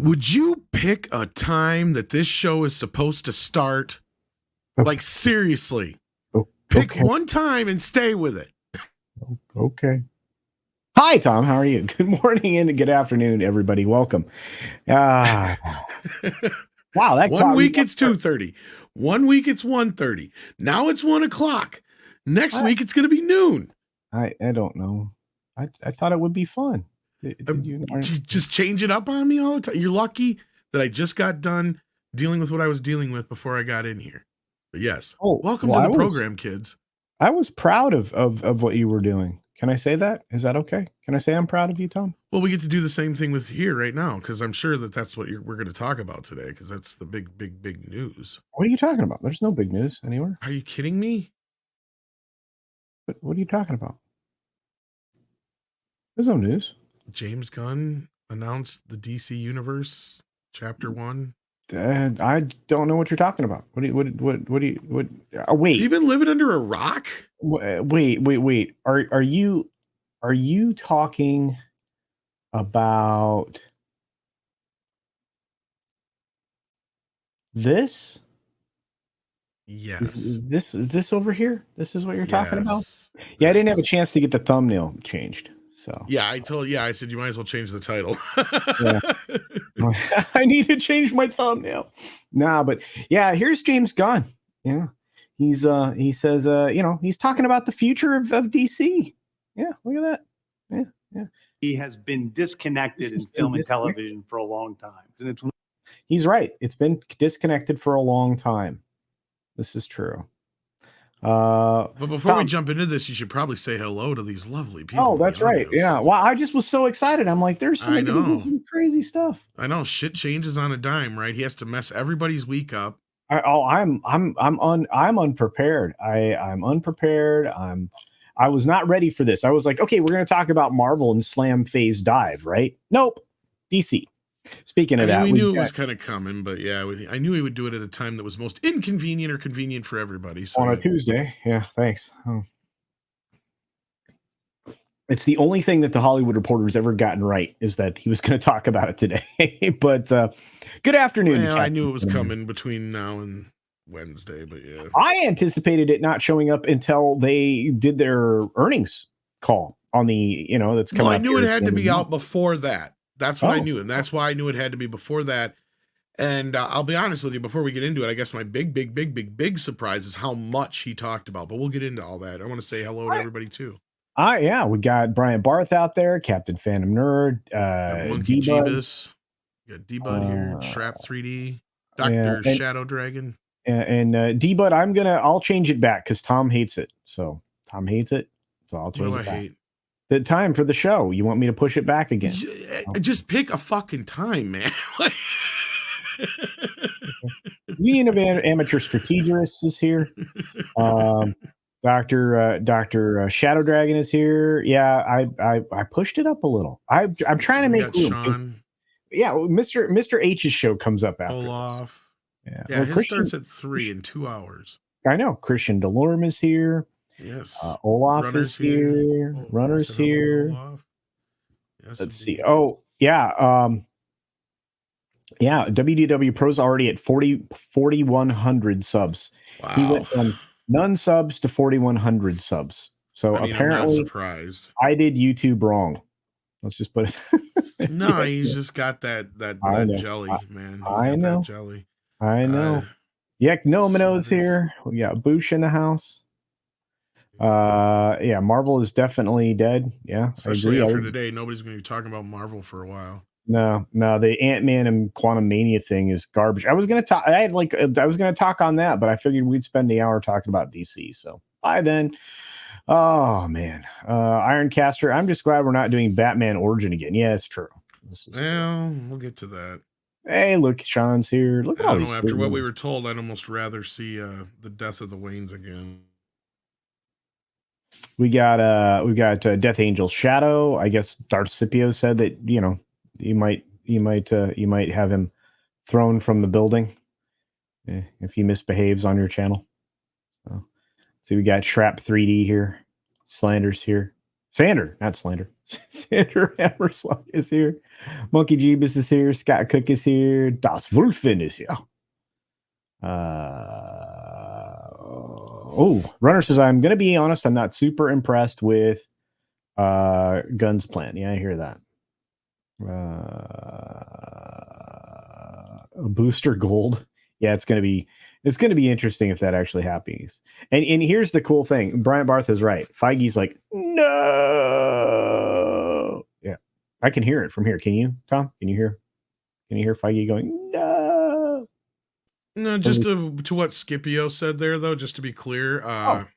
Would you pick a time that this show is supposed to start? Like, seriously. Pick one time and stay with it. Okay. Hi, Tom. How are you? Good morning and good afternoon, everybody. Welcome. Wow. That 1 week it's 2:30. 1 week it's 1:30. Now it's 1 o'clock. Next week it's going to be noon. I don't know. I thought it would be fun. Did you just change it up on me all the time? You're lucky that I just got done dealing with what I was dealing with before I got in here. But yes, welcome to the program, kids. I was proud of what you were doing. Can I say that? Is that okay? Can I say I'm proud of you, Tom? Well, we get to do the same thing with here right now, because I'm sure that's what we're going to talk about today, because that's the big news. What are you talking about? There's no big news anywhere. Are you kidding me? What are you talking about? There's no news. James Gunn announced the DC Universe Chapter 1. I don't know what you're talking about. What? Wait. You've been living under a rock? Wait. Are you talking about this? Yes. Is this over here? This is what you're talking about? Yeah, I didn't have a chance to get the thumbnail changed. So yeah, I said you might as well change the title. Yeah. I need to change my thumbnail. But yeah, here's James Gunn. Yeah. He says he's talking about the future of DC. Yeah, look at that. Yeah. He has been disconnected in film and television for a long time. He's right. It's been disconnected for a long time. This is true. But before we jump into this, you should probably say hello to these lovely people. Oh, that's right. Yeah. Well, I just was so excited. I'm like, there's some crazy stuff. I know shit changes on a dime, right? He has to mess everybody's week up. I'm unprepared. I'm unprepared. I was not ready for this. I was like, okay, we're going to talk about Marvel and Slam Phase Dive, right? Nope. DC. Speaking of that, we knew it was kind of coming, but yeah, I knew he would do it at a time that was most inconvenient or convenient for everybody. So. On a Tuesday. Yeah, thanks. Oh. It's the only thing that the Hollywood Reporter's ever gotten right is that he was going to talk about it today. But good afternoon. Well, I knew it was coming between now and Wednesday, but yeah. I anticipated it not showing up until they did their earnings call on the, that's coming. Well, I knew it had to be out before that. That's what I knew. And that's why I knew it had to be before that. And I'll be honest with you, before we get into it, I guess my big surprise is how much he talked about. But we'll get into all that. I want to say hello to everybody too. Yeah, we got Brian Barth out there, Captain Phantom Nerd, Monkey Jeebus. We got D-Bud here, Shrap 3D, Dr. Shadow Dragon. And D-Bud, I'll change it back because Tom hates it. So Tom hates it. So I'll change it back. Hate? The time for the show. You want me to push it back again? Just pick a fucking time, man. Union of Amateur Strategists is here. Dr. Shadow Dragon is here. Yeah, I pushed it up a little. I'm trying to make room. Sean. Yeah, Mr. H's show comes up after Olaf. Yeah, well, his starts at 3 in 2 hours. I know. Christian Delorme is here. Yes. Olaf Runner's is here. Runner's here. Yes, let's see. Oh, yeah. WDW Pro's already at 4,100 subs. Wow. He went from none subs to 4,100 subs. So apparently, I'm not surprised. I did YouTube wrong. Let's just put it. No, he's just got that jelly, man. I know. That jelly. I know. Nomino's here. We got Boosh in the house. Marvel is definitely dead. Yeah, especially after today, nobody's going to be talking about Marvel for a while. No, the Ant-Man and Quantum Mania thing is garbage. I was going to talk on that, but I figured we'd spend the hour talking about DC. So bye then. Oh man, Ironcaster. I'm just glad we're not doing Batman Origin again. Yeah, it's true. Well, we'll get to that. Hey, look, Sean's here. Look at I all don't these. know. After what we were told, I'd almost rather see the death of the Waynes again. We got Death Angel's Shadow. I guess Darth Scipio said that you might have him thrown from the building if he misbehaves on your channel. So we got Shrap 3D here, Slander's here, Sander, not Slander. Sander Hammerslug is here, Monkey Jeebus is here, Scott Cook is here, Das Wolfen is here. Runner says, I'm going to be honest, I'm not super impressed with Gunn's plan. Yeah, I hear that. Booster Gold. Yeah, it's going to be interesting if that actually happens. And here's the cool thing. Brian Barth is right. Feige's like, no. Yeah, I can hear it from here. Can you, Tom? Can you hear Feige going, no? No, just to what Scipio said there, though, just to be clear,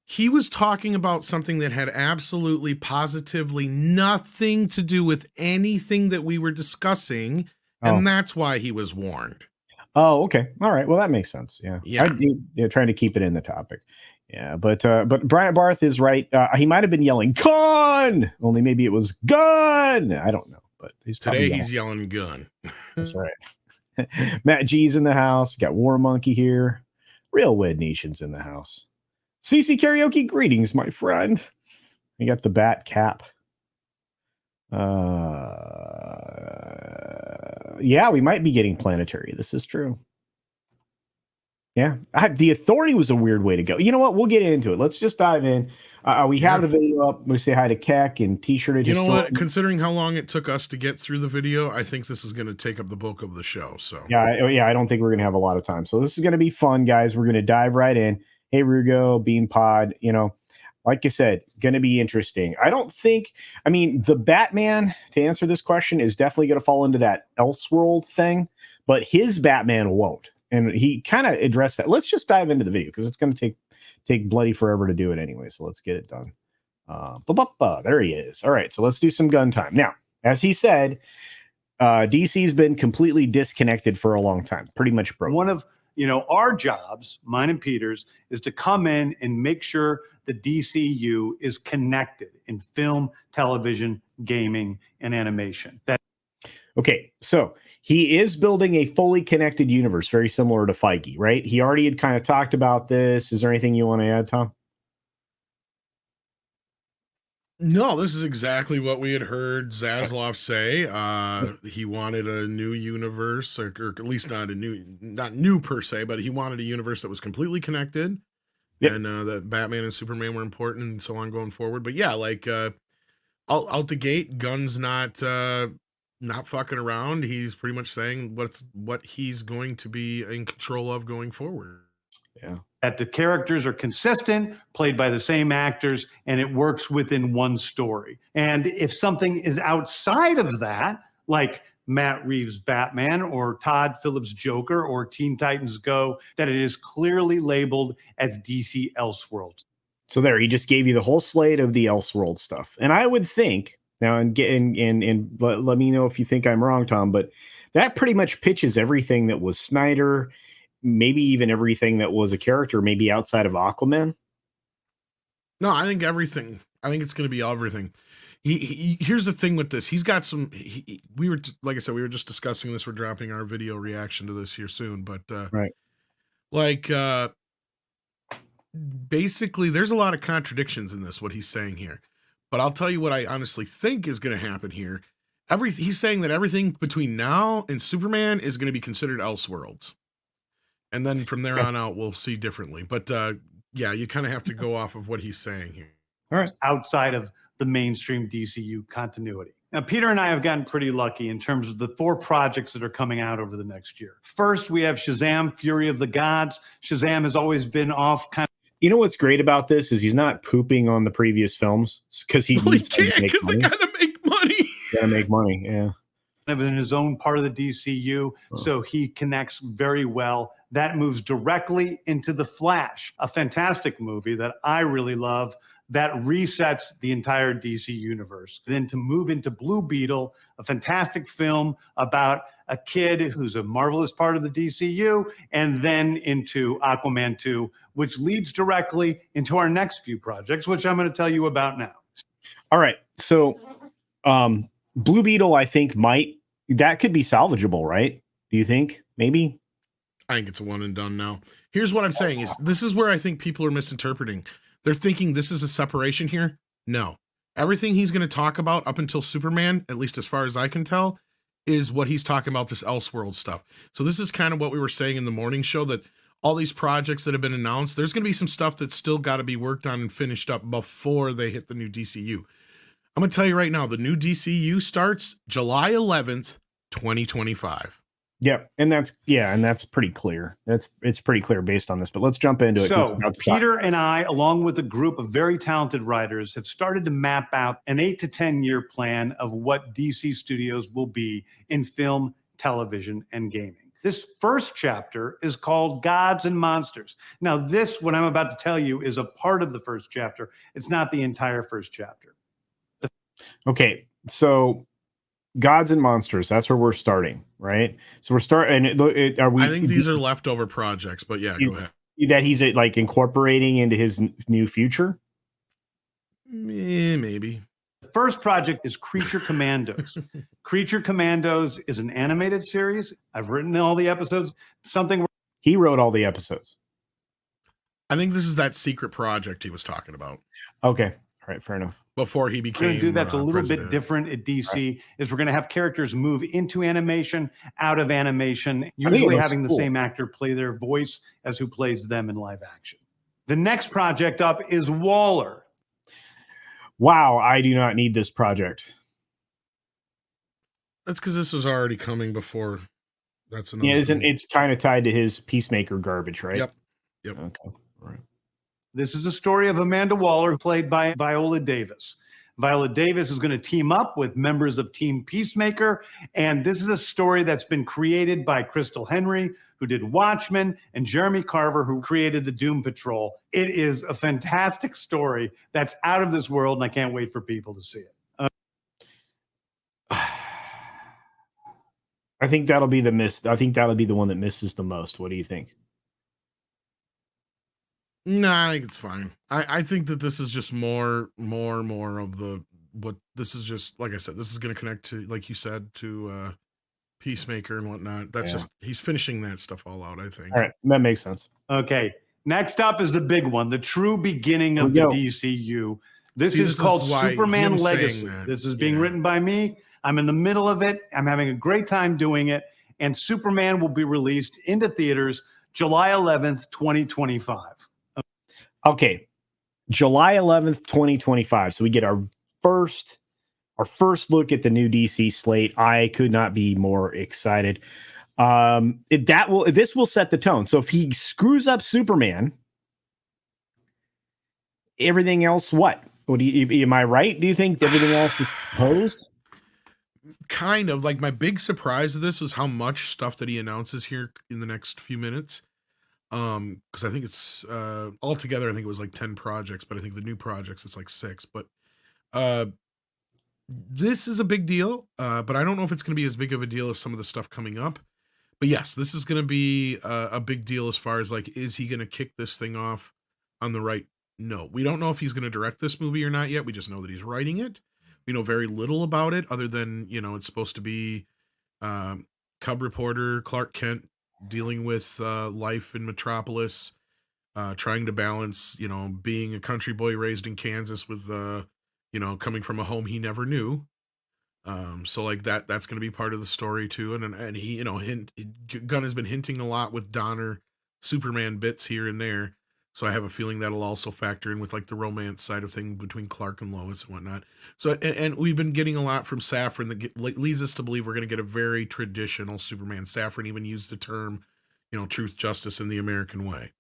he was talking about something that had absolutely, positively nothing to do with anything that we were discussing, and that's why he was warned. Oh, okay. All right. Well, that makes sense. Yeah. Yeah. Trying to keep it in the topic. Yeah. But Brian Barth is right. He might have been yelling Gunn, only maybe it was Gunn. I don't know. But he's yelling Gunn. That's right. Matt G's in the house. Got War Monkey here. Real Wed Nation's in the house. CC Karaoke, greetings, my friend. You got the bat cap. Yeah, we might be getting Planetary. This is true. Yeah, the Authority was a weird way to go. You know what? We'll get into it. Let's just dive in. We have the video up. We say hi to Keck and T-shirt. You know what? Considering how long it took us to get through the video, I think this is going to take up the bulk of the show. So I don't think we're going to have a lot of time. So this is going to be fun, guys. We're going to dive right in. Hey, Rugo, Bean Pod. Like I said, going to be interesting. The Batman, to answer this question, is definitely going to fall into that Elseworld thing, but his Batman won't. And he kind of addressed that. Let's just dive into the video because it's going to take bloody forever to do it anyway. So let's get it done. There he is. All right, so let's do some gun time. Now, as he said, DC's been completely disconnected for a long time, pretty much broken. One of our jobs, mine and Peter's, is to come in and make sure the DCU is connected in film, television, gaming, and animation. Okay, so he is building a fully connected universe, very similar to Feige, right? He already had kind of talked about this. Is there anything you want to add, Tom? No, this is exactly what we had heard Zaslav say. He wanted a new universe, or at least not new per se, but he wanted a universe that was completely connected, and that Batman and Superman were important and so on going forward. But yeah, out the gate, Gunn's not fucking around. He's pretty much saying what he's going to be in control of going forward. Yeah. That the characters are consistent, played by the same actors, and it works within one story. And if something is outside of that, like Matt Reeves' Batman or Todd Phillips' Joker or Teen Titans Go, that it is clearly labeled as DC Elseworlds. So there, he just gave you the whole slate of the Elseworld stuff. And I would think, now, and let me know if you think I'm wrong, Tom, but that pretty much pitches everything that was Snyder, maybe even everything that was a character, maybe outside of Aquaman. No, I think everything. I think it's going to be everything. Here's the thing with this. He's got some. We were, like I said, we were just discussing this. We're dropping our video reaction to this here soon, but right. Basically, there's a lot of contradictions in this. What he's saying here, but I'll tell you what I honestly think is going to happen here. He's saying that everything between now and Superman is going to be considered Elseworlds. And then from there on out, we'll see differently. But you kind of have to go off of what he's saying here. All right. Outside of the mainstream DCU continuity. Now, Peter and I have gotten pretty lucky in terms of the 4 projects that are coming out over the next year. First, we have Shazam, Fury of the Gods. Shazam has always been off kind of. You know what's great about this is he's not pooping on the previous films because he can't, because they gotta make money. Gotta make money, yeah. of in his own part of the DCU, so he connects very well. That moves directly into The Flash, a fantastic movie that I really love that resets the entire DC universe. Then to move into Blue Beetle, a fantastic film about a kid who's a marvelous part of the DCU, and then into Aquaman 2, which leads directly into our next few projects, which I'm going to tell you about now. All right. So Blue Beetle, I think that could be salvageable, right? Do you think? Maybe? I think it's a one and done now. Here's what I'm saying is this is where I think people are misinterpreting. They're thinking this is a separation here. No. Everything he's going to talk about up until Superman, at least as far as I can tell, is what he's talking about, this Elseworld stuff. So this is kind of what we were saying in the morning show, that all these projects that have been announced, there's going to be some stuff that's still got to be worked on and finished up before they hit the new DCU. I'm going to tell you right now, the new DCU starts July 11th, 2025. Yeah, and that's pretty clear. It's pretty clear based on this, but let's jump into it. So Peter and I, along with a group of very talented writers, have started to map out an 8 to 10 year plan of what DC Studios will be in film, television, and gaming. This first chapter is called Gods and Monsters. Now, what I'm about to tell you is a part of the first chapter. It's not the entire first chapter. Okay, so Gods and Monsters, that's where we're starting, right? So we're starting. I think these are leftover projects, but yeah, go ahead. That he's like incorporating into his new future? Maybe. The first project is Creature Commandos. Creature Commandos is an animated series. I've written all the episodes. He wrote all the episodes. I think this is that secret project he was talking about. Okay. All right. Fair enough. Before he became we're going to do that's a little president. bit different at DC, is we're going to have characters move into animation, out of animation, usually having the same actor play their voice as who plays them in live action. The next project up is Waller. Wow, I do not need this project. That's because this was already coming before. That's another thing. It's kind of tied to his Peacemaker garbage, right? Yep. Okay. All right. This is a story of Amanda Waller, played by Viola Davis. Viola Davis is going to team up with members of Team Peacemaker, and this is a story that's been created by Crystal Henry, who did Watchmen, and Jeremy Carver, who created the Doom Patrol. It is a fantastic story that's out of this world, and I can't wait for people to see it. I think that'll be I think that'll be the one that misses the most. What do you think? No, I think it's fine. I think that this is just more of this is just, like I said, this is going to connect to, like you said, to Peacemaker and whatnot. That's just, he's finishing that stuff all out, I think. All right. That makes sense. Okay. Next up is the big one, the true beginning of the DCU. This is called Superman Legacy. This is being written by me. I'm in the middle of it. I'm having a great time doing it. And Superman will be released into theaters July 11th, 2025. Okay, July 11th, 2025. So we get our first look at the new DC slate. I could not be more excited. This will set the tone. So if he screws up Superman, everything else, what? Am I right? Do you think everything else is posed? Kind of. Like, my big surprise of this was how much stuff that he announces here in the next few minutes. Because I think it's altogether, I think it was like 10 projects, but I think the new projects it's like 6. But this is a big deal, but I don't know if it's going to be as big of a deal as some of the stuff coming up. But yes, this is going to be a big deal as far as, like, is he going to kick this thing off on the right note? We don't know if he's going to direct this movie or not yet. We just know that he's writing it. We know very little about it other than, it's supposed to be Cub reporter Clark Kent dealing with life in Metropolis, trying to balance, being a country boy raised in Kansas with, coming from a home he never knew. So like that's going to be part of the story too. And he, Gunn has been hinting a lot with Donner Superman bits here and there. So I have a feeling that'll also factor in with like the romance side of things between Clark and Lois and whatnot. So, and we've been getting a lot from Safran that leads us to believe we're going to get a very traditional Superman. Safran even used the term, truth, justice, in the American way.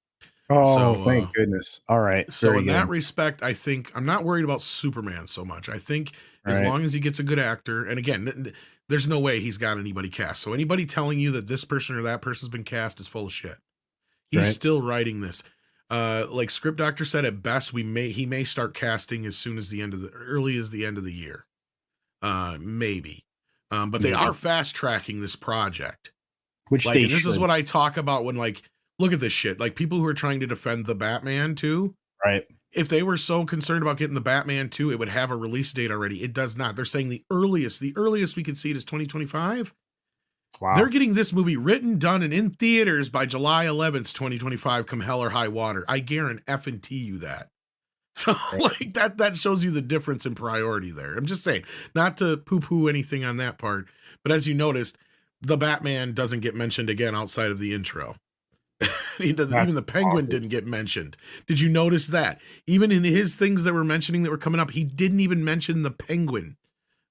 Oh, So, thank goodness. All right. so Very in good. that respect, I think I'm not worried about Superman so much. I think as Right. long as he gets a good actor, and again, there's no way he's got anybody cast. So anybody telling you that this person or that person's been cast is full of shit. He's Right. still writing this. Like Script Doctor said, at best, he may start casting as soon as early as the end of the year. Maybe. But they Maybe. are fast tracking this project. Which Like, they and this is should. what I talk about when, like, look at this shit. Like, people who are trying to defend the Batman 2, Right. if they were so concerned about getting the Batman 2, it would have a release date already. It does not. They're saying the earliest we could see it is 2025. Wow. They're getting this movie written, done, and in theaters by July 11th, 2025, come hell or high water. I guarantee you that. So, like, that shows you the difference in priority there. I'm just saying, not to poo-poo anything on that part, but as you noticed, the Batman doesn't get mentioned again outside of the intro. Even the Penguin awesome. didn't get mentioned. Did you notice that? Even in his things that were mentioning that were coming up, he didn't even mention the Penguin.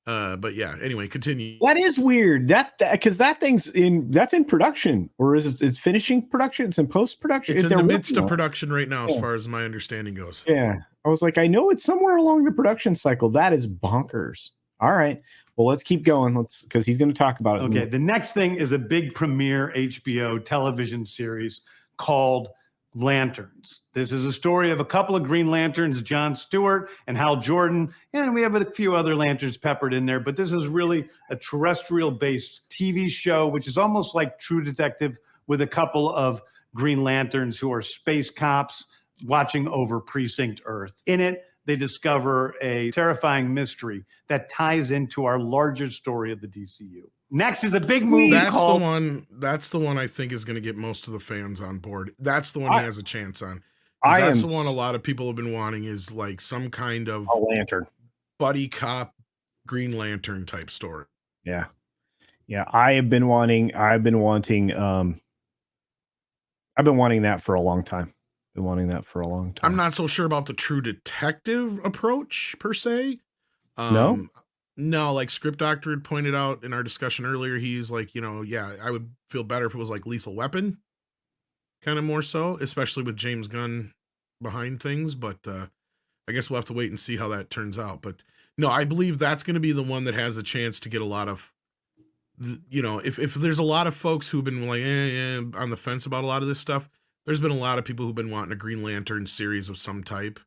But yeah, anyway, continue. That is weird. That because that's in production, or is it's finishing production? It's in post production. It's in the midst of production right now, as far as my understanding goes. Yeah, I was like, I know it's somewhere along the production cycle. That is bonkers. All right, well, let's keep going. Because he's going to talk about it. Okay, the next thing is a big premiere HBO television series called Lanterns. This is a story of a couple of Green Lanterns, John Stewart and Hal Jordan, and we have a few other lanterns peppered in there, but this is really a terrestrial-based TV show, which is almost like True Detective, with a couple of Green Lanterns who are space cops watching over Precinct Earth. In it, they discover a terrifying mystery that ties into our larger story of the DCU. Next is a big movie That's the one I think is going to get most of the fans on board. That's the one he has a chance on. That's the one a lot of people have been wanting, is like some kind of a lantern, buddy cop, Green Lantern type story. Yeah. I've been wanting that for a long time. I'm not so sure about the True Detective approach per se. No, like Script Doctor had pointed out in our discussion earlier, he's like, I would feel better if it was like Lethal Weapon, kind of more so, especially with James Gunn behind things. But I guess we'll have to wait and see how that turns out. But no, I believe that's going to be the one that has a chance to get a lot of, if there's a lot of folks who've been like on the fence about a lot of this stuff, there's been a lot of people who've been wanting a Green Lantern series of some type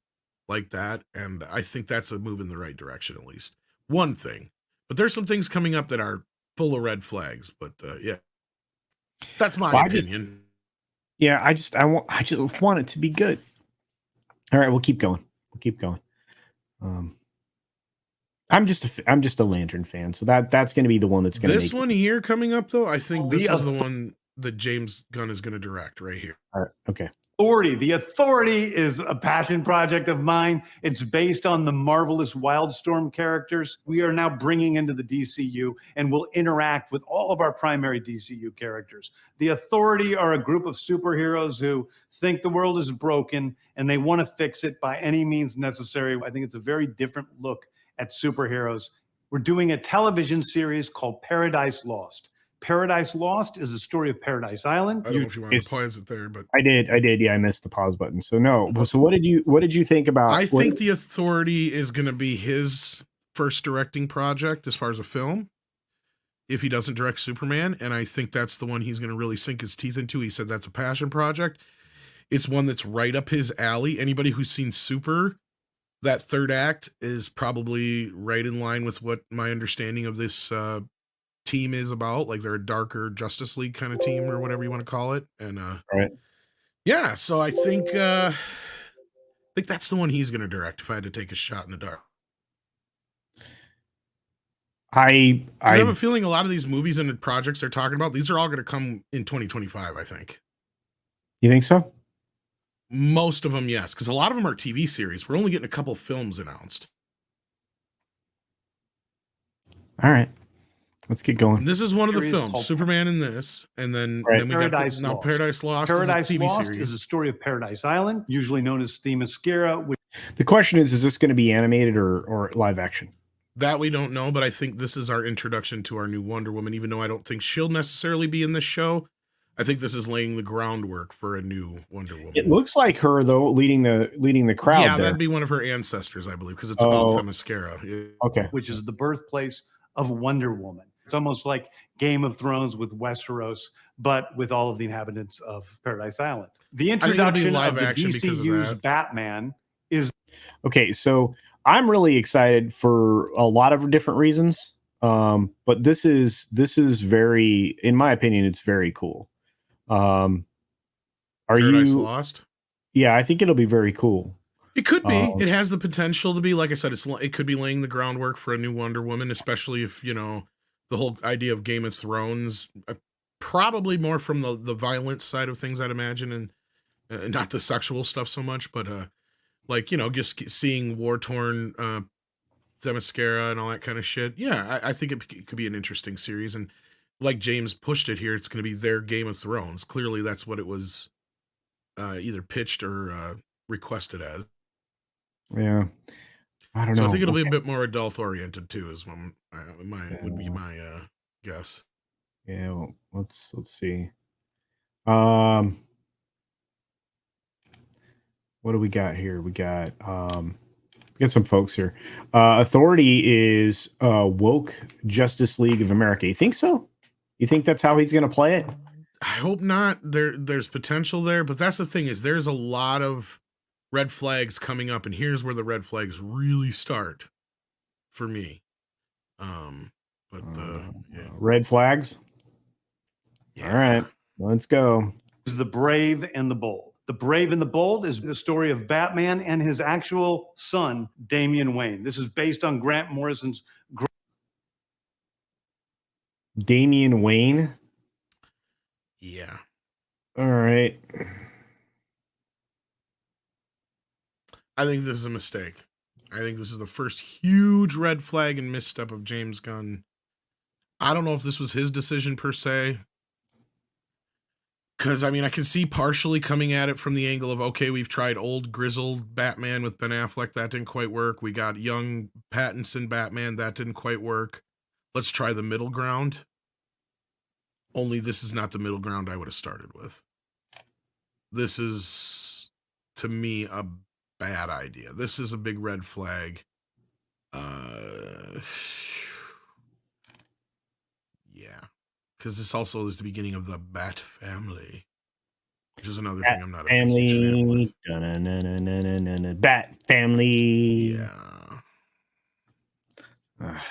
like that. And I think that's a move in the right direction, at least. One thing, but there's some things coming up that are full of red flags. But yeah, that's my opinion. I just want it to be good. All right, we'll keep going. I'm just a Lantern fan, so that's going to be the one that's going to. This one here coming up, though, I think this is the one that James Gunn is going to direct right here. All right, okay. The Authority is a passion project of mine. It's based on the marvelous Wildstorm characters we are now bringing into the DCU and will interact with all of our primary DCU characters. The Authority are a group of superheroes who think the world is broken and they want to fix it by any means necessary. I think it's a very different look at superheroes. We're doing a television series called Paradise Lost. Paradise Lost is a story of Paradise Island. I don't know if you want to pause it there, but I did. Yeah, I missed the pause button. So no. So what did you think about? I think The Authority is going to be his first directing project as far as a film, if he doesn't direct Superman, and I think that's the one he's going to really sink his teeth into. He said that's a passion project. It's one that's right up his alley. Anybody who's seen Super, that third act is probably right in line with what my understanding of this team is about. Like, they're a darker Justice League kind of team or whatever you want to call it. And right. Yeah, so I think that's the one he's going to direct if I had to take a shot in the dark. I have a feeling a lot of these movies and projects they're talking about, these are all going to come in 2025, I think. You think so? Most of them, yes, because a lot of them are TV series. We're only getting a couple films announced. All right. Let's get going. And this is one of the films, Superman in this, and then we got Paradise Lost. Paradise is a TV Lost series. is a story of Paradise Island, usually known as Themyscira. The question is this going to be animated or live action? That we don't know, but I think this is our introduction to our new Wonder Woman, even though I don't think she'll necessarily be in this show. I think this is laying the groundwork for a new Wonder Woman. It looks like her though, leading the crowd. Yeah, there. that'd be one of her ancestors, I believe, because it's about Themyscira. Okay. Which is the birthplace of Wonder Woman. It's almost like Game of Thrones with Westeros, but with all of the inhabitants of Paradise Island. The introduction of the DCU's Batman is okay. So I'm really excited for a lot of different reasons, but this is very, in my opinion, it's very cool. Are Paradise you Lost? Yeah, I think it'll be very cool. It could be. It has the potential to be. Like I said, it could be laying the groundwork for a new Wonder Woman, especially if the whole idea of Game of Thrones, probably more from the violent side of things, I'd imagine, and not the sexual stuff so much, but just seeing war-torn Themyscira and all that kind of shit. Yeah, I think it could be an interesting series, and like James pushed it here, it's going to be their Game of Thrones. Clearly, that's what it was either pitched or requested as. Yeah. I don't know. So I think it'll be a bit more adult-oriented too, is would be my guess. Yeah, well, let's see. What do we got here? We got some folks here. Authority is woke Justice League of America. You think so? You think that's how he's going to play it? I hope not. There's potential there, but that's the thing, is there's a lot of red flags coming up, and here's where the red flags really start for me. Red flags. Yeah. All right, let's go. Is The Brave and the Bold. The Brave and the Bold is the story of Batman and his actual son, Damian Wayne. This is based on Grant Morrison's Damian Wayne. Yeah. All right. I think this is a mistake. I think this is the first huge red flag and misstep of James Gunn. I don't know if this was his decision per se. Because, I mean, I can see partially coming at it from the angle of, okay, we've tried old grizzled Batman with Ben Affleck. That didn't quite work. We got young Pattinson Batman. That didn't quite work. Let's try the middle ground. Only this is not the middle ground I would have started with. This is, to me, a bad idea. This is a big red flag. Yeah. Because this also is the beginning of the Bat family, which is another thing I'm not a huge fan with. Bat family. Yeah. All right.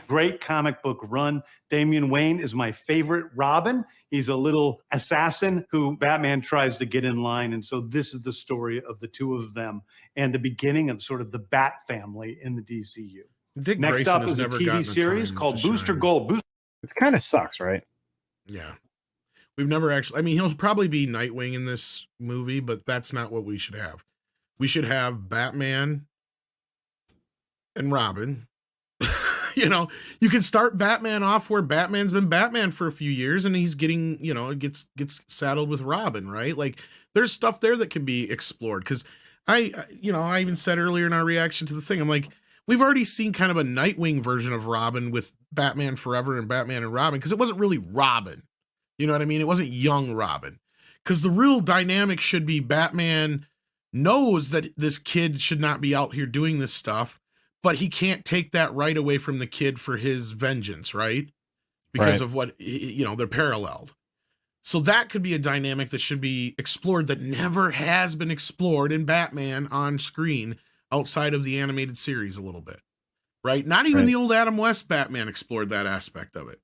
Great comic book run. Damian Wayne is my favorite Robin. He's a little assassin who Batman tries to get in line. And so this is the story of the two of them and the beginning of sort of the Bat family in the DCU. Dick Next Grayson up has is a never TV gotten series time called to Booster shine. Gold. It kind of sucks, right? Yeah. We've never actually, I mean, he'll probably be Nightwing in this movie, but that's not what we should have. We should have Batman and Robin. You can start Batman off where Batman's been Batman for a few years and he's getting, gets saddled with Robin, right? Like there's stuff there that can be explored. Cause I even said earlier in our reaction to the thing, I'm like, we've already seen kind of a Nightwing version of Robin with Batman Forever and Batman and Robin. Cause it wasn't really Robin. You know what I mean? It wasn't young Robin. Cause the real dynamic should be Batman knows that this kid should not be out here doing this stuff, but he can't take that right away from the kid for his vengeance, right? Because of what, they're paralleled. So that could be a dynamic that should be explored that never has been explored in Batman on screen outside of the animated series a little bit, right? Not even the old Adam West Batman explored that aspect of it.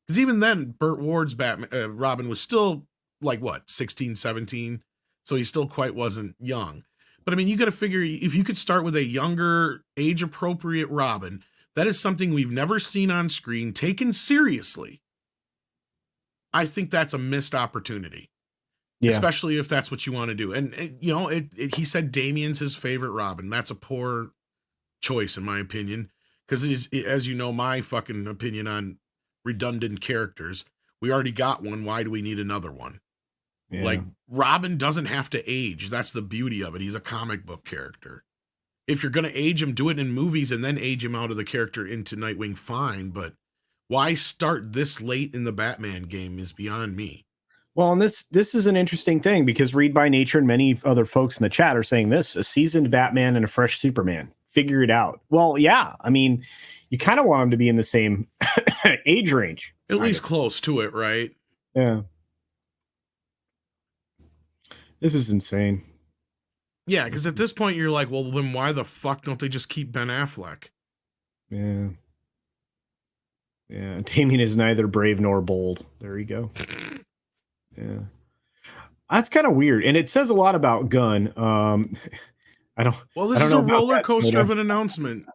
Because even then, Burt Ward's Batman, Robin was still like, 16, 17? So he still quite wasn't young. But I mean, you got to figure if you could start with a younger, age-appropriate Robin, that is something we've never seen on screen, taken seriously. I think that's a missed opportunity, especially if that's what you want to do. And he said Damian's his favorite Robin. That's a poor choice, in my opinion, because as you know, my fucking opinion on redundant characters. We already got one. Why do we need another one? Yeah. Like Robin doesn't have to age. That's the beauty of it. He's a comic book character. If you're going to age him, do it in movies and then age him out of the character into Nightwing, fine. But Why start this late in the Batman game is beyond me. Well, and this is an interesting thing because Read by Nature and many other folks in the chat are saying this: a seasoned Batman and a fresh Superman. Figure it out. Well, yeah. I mean, you kind of want them to be in the same age range. At least close to it, right? Yeah. This is insane. Yeah, because at this point you're like, well, then why the fuck don't they just keep Ben Affleck? Yeah. Yeah. Damien is neither brave nor bold. There you go. Yeah. That's kind of weird. And it says a lot about Gunn. I don't. Well, this I don't is know a about roller that, coaster Soda. of an announcement.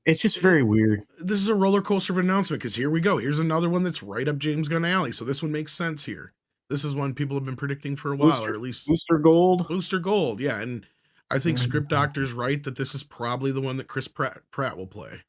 It's just very weird. This is a roller coaster of an announcement because here we go. Here's another one that's right up James Gunn alley. So this one makes sense here. This is one people have been predicting for a while, or at least Booster Gold. Booster Gold. Yeah, and I think Script Doctor's right that this is probably the one that Chris Pratt will play.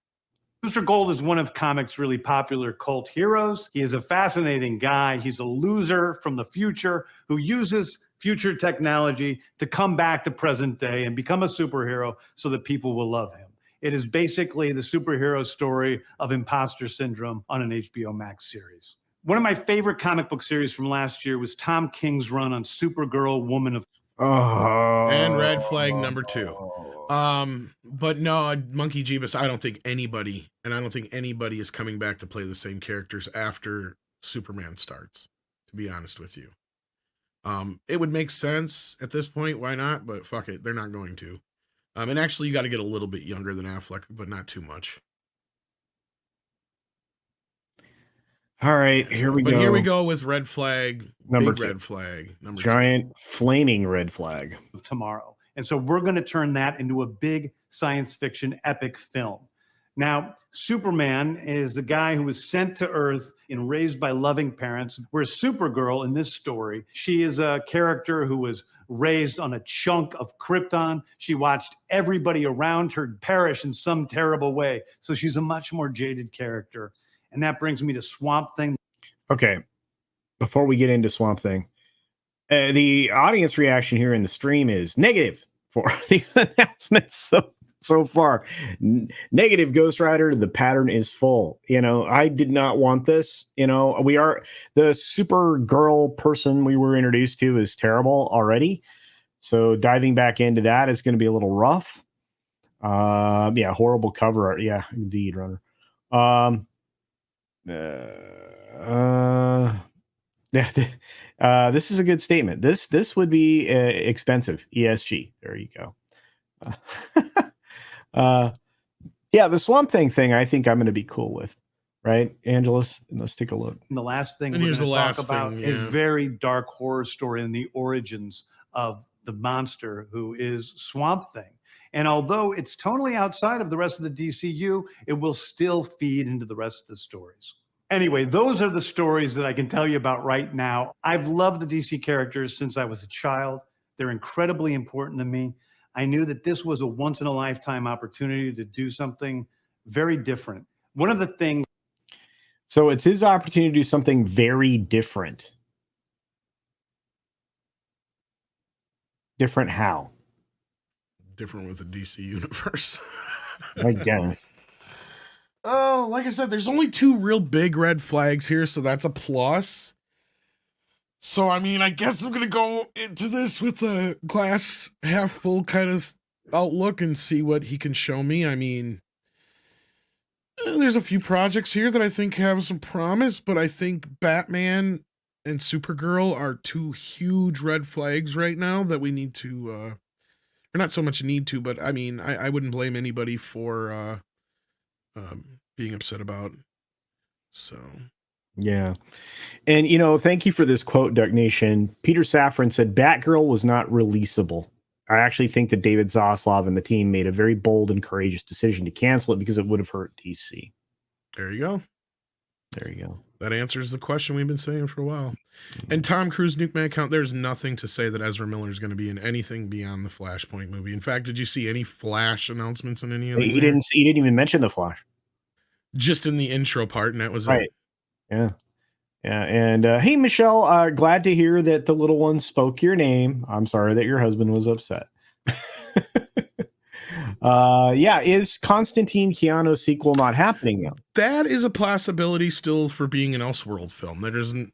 Booster Gold is one of comics' really popular cult heroes. He is a fascinating guy. He's a loser from the future who uses future technology to come back to present day and become a superhero so that people will love him. It is basically the superhero story of imposter syndrome on an HBO Max series. One of my favorite comic book series from last year was Tom King's run on Supergirl, Woman of... And Red Flag number 2. But no, Monkey Jeebus, I don't think anybody is coming back to play the same characters after Superman starts, to be honest with you. It would make sense at this point, why not? But fuck it, they're not going to. And actually, you got to get a little bit younger than Affleck, but not too much. All right, here we go. But here we go with Red Flag, Number big 2. Red Flag, number Giant 2. Flaming red flag. Tomorrow. And so we're going to turn that into a big science fiction epic film. Now, Superman is a guy who was sent to Earth and raised by loving parents, whereas Supergirl in this story, she is a character who was raised on a chunk of Krypton. She watched everybody around her perish in some terrible way. So she's a much more jaded character. And that brings me to Swamp Thing. Okay. Before we get into Swamp Thing, the audience reaction here in the stream is negative for these announcements so far. Negative, Ghost Rider. The pattern is full. I did not want this. We are the Supergirl person we were introduced to is terrible already. So diving back into that is going to be a little rough. Yeah, horrible cover art. Yeah, indeed, Runner. This is a good statement. This would be expensive. ESG. There you go. Yeah, the Swamp thing I think I'm going to be cool with, right, Angelus? And let's take a look. And the last thing And we're here's going the to talk last about thing, is yeah. very dark horror story in the origins of the monster who is Swamp Thing. And although it's totally outside of the rest of the DCU, it will still feed into the rest of the stories. Anyway, those are the stories that I can tell you about right now. I've loved the DC characters since I was a child. They're incredibly important to me. I knew that this was a once-in-a-lifetime opportunity to do something very different. One of the things... So it's his opportunity to do something very different. Different how? Different with the DC universe. I guess. Oh, like I said, there's only 2 real big red flags here, so that's a plus. So, I mean, I guess I'm going to go into this with a glass half full kind of outlook and see what he can show me. I mean, there's a few projects here that I think have some promise, but I think Batman and Supergirl are 2 huge red flags right now that we need to, or not so much need to, but I mean, I wouldn't blame anybody for being upset about. So... Yeah. And, thank you for this quote, Duck Nation. Peter Safran said, Batgirl was not releasable. I actually think that David Zaslav and the team made a very bold and courageous decision to cancel it because it would have hurt DC. There you go. There you go. That answers the question we've been saying for a while. And Tom Cruise nuke my account. There's nothing to say that Ezra Miller is going to be in anything beyond the Flashpoint movie. In fact, did you see any Flash announcements in any of them? He didn't even mention the Flash. Just in the intro part, and that was right. it. Yeah. Yeah. And hey, Michelle, glad to hear that the little one spoke your name. I'm sorry that your husband was upset. Yeah, is Constantine Keanu sequel not happening now? That is a possibility still for being an Elseworld film. There isn't,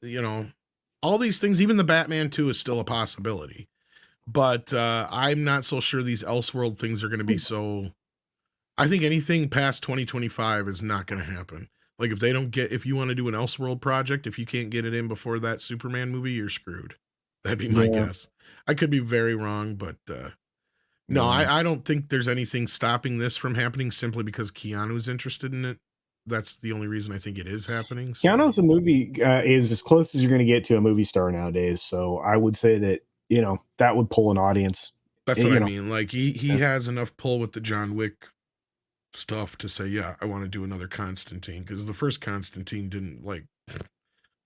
all these things, even the Batman 2 is still a possibility. But I'm not so sure these Elseworld things are going to be so... I think anything past 2025 is not going to happen. Like if you want to do an Elseworld project, if you can't get it in before that Superman movie, you're screwed. That'd be my guess. I could be very wrong, but no, I don't think there's anything stopping this from happening simply because Keanu's interested in it. That's the only reason I think it is happening. So. Keanu's a movie is as close as you're going to get to a movie star nowadays. So I would say that, that would pull an audience. That's what I mean. Like he has enough pull with the John Wick stuff to say, yeah, I want to do another Constantine, because the first Constantine didn't like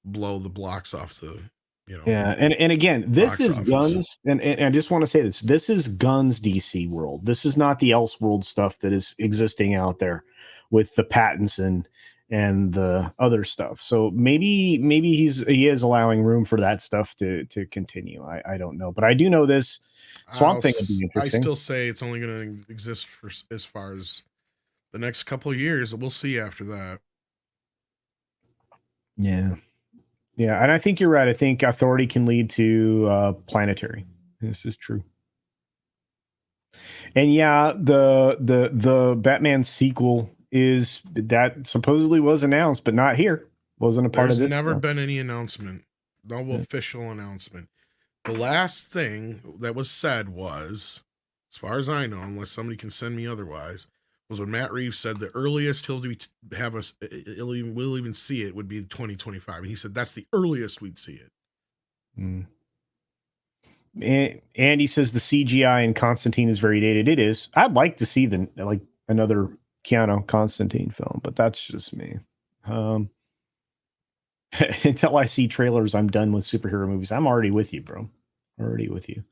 blow the blocks off the, Yeah, and again, this is Gunn's, and I just want to say this is Gunn's DC world. This is not the Elseworld stuff that is existing out there with the Pattinson and the other stuff. So maybe he is allowing room for that stuff to continue. I don't know, but I do know this Swamp Thing would be interesting. I still say it's only going to exist for as far as the next couple of years. We'll see after that. Yeah, and I think you're right. I think authority can lead to planetary. This is true. And yeah, the Batman sequel is that supposedly was announced, but not here. Wasn't a part of this. There's never been any announcement, no official announcement. The last thing that was said was, as far as I know, unless somebody can send me otherwise, was when Matt Reeves said the earliest we'll even see it would be 2025. And he said that's the earliest we'd see it. And he says the CGI in Constantine is very dated. It is. I'd like to see another Keanu Constantine film, but that's just me. Until I see trailers, I'm done with superhero movies. I'm already with you, bro. Already with you.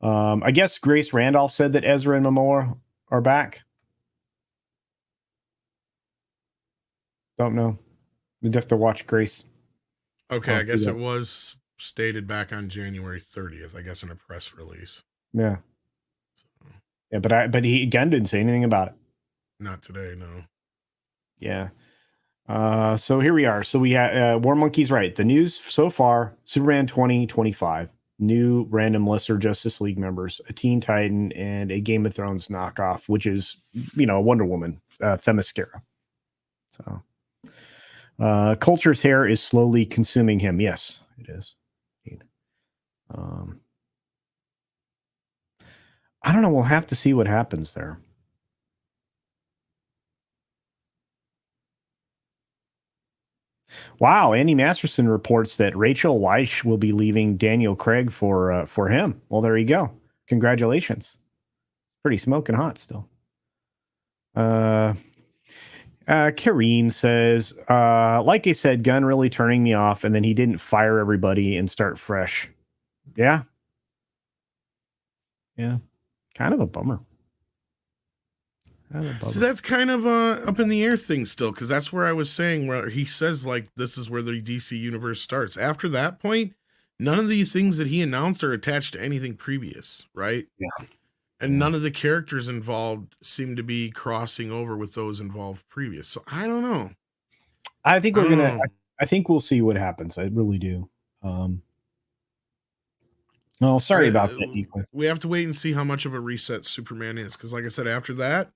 I guess Grace Randolph said that Ezra and Momoa are back. Don't know. You'd have to watch Grace. Okay, I guess it was stated back on January 30th, I guess, in a press release. Yeah. Yeah, but Gunn didn't say anything about it. Not today, no. Yeah. So here we are. So we have War Monkey's right. The news so far: Superman 2025, new random lesser Justice League members, a Teen Titan, and a Game of Thrones knockoff, which is Wonder Woman, Themyscira. So. Culture's hair is slowly consuming him. Yes, it is. I don't know. We'll have to see what happens there. Wow, Andy Masterson reports that Rachel Weisz will be leaving Daniel Craig for him. Well, there you go. Congratulations. Pretty smoking hot still. Kareen says, like I said, Gunn really turning me off, and then he didn't fire everybody and start fresh. Yeah. Yeah. Kind of a bummer. So that's kind of a up in the air thing still, because that's where I was saying where he says like this is where the DC universe starts. After that point, none of these things that he announced are attached to anything previous, right? Yeah. And none of the characters involved seem to be crossing over with those involved previous. So I don't know. I think I think we'll see what happens. I really do. Oh, sorry about that. We have to wait and see how much of a reset Superman is, because like I said, after that,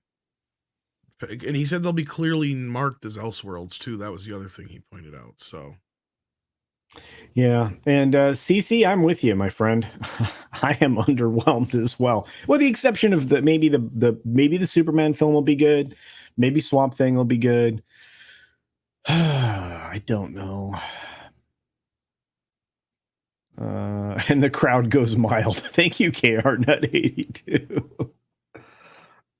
and he said they'll be clearly marked as Elseworlds too. That was the other thing he pointed out. So yeah, and CC, I'm with you, my friend. I am underwhelmed as well, with the exception of maybe the Superman film will be good, maybe Swamp Thing will be good. I don't know. And the crowd goes mild. Thank you, KR Nut 82.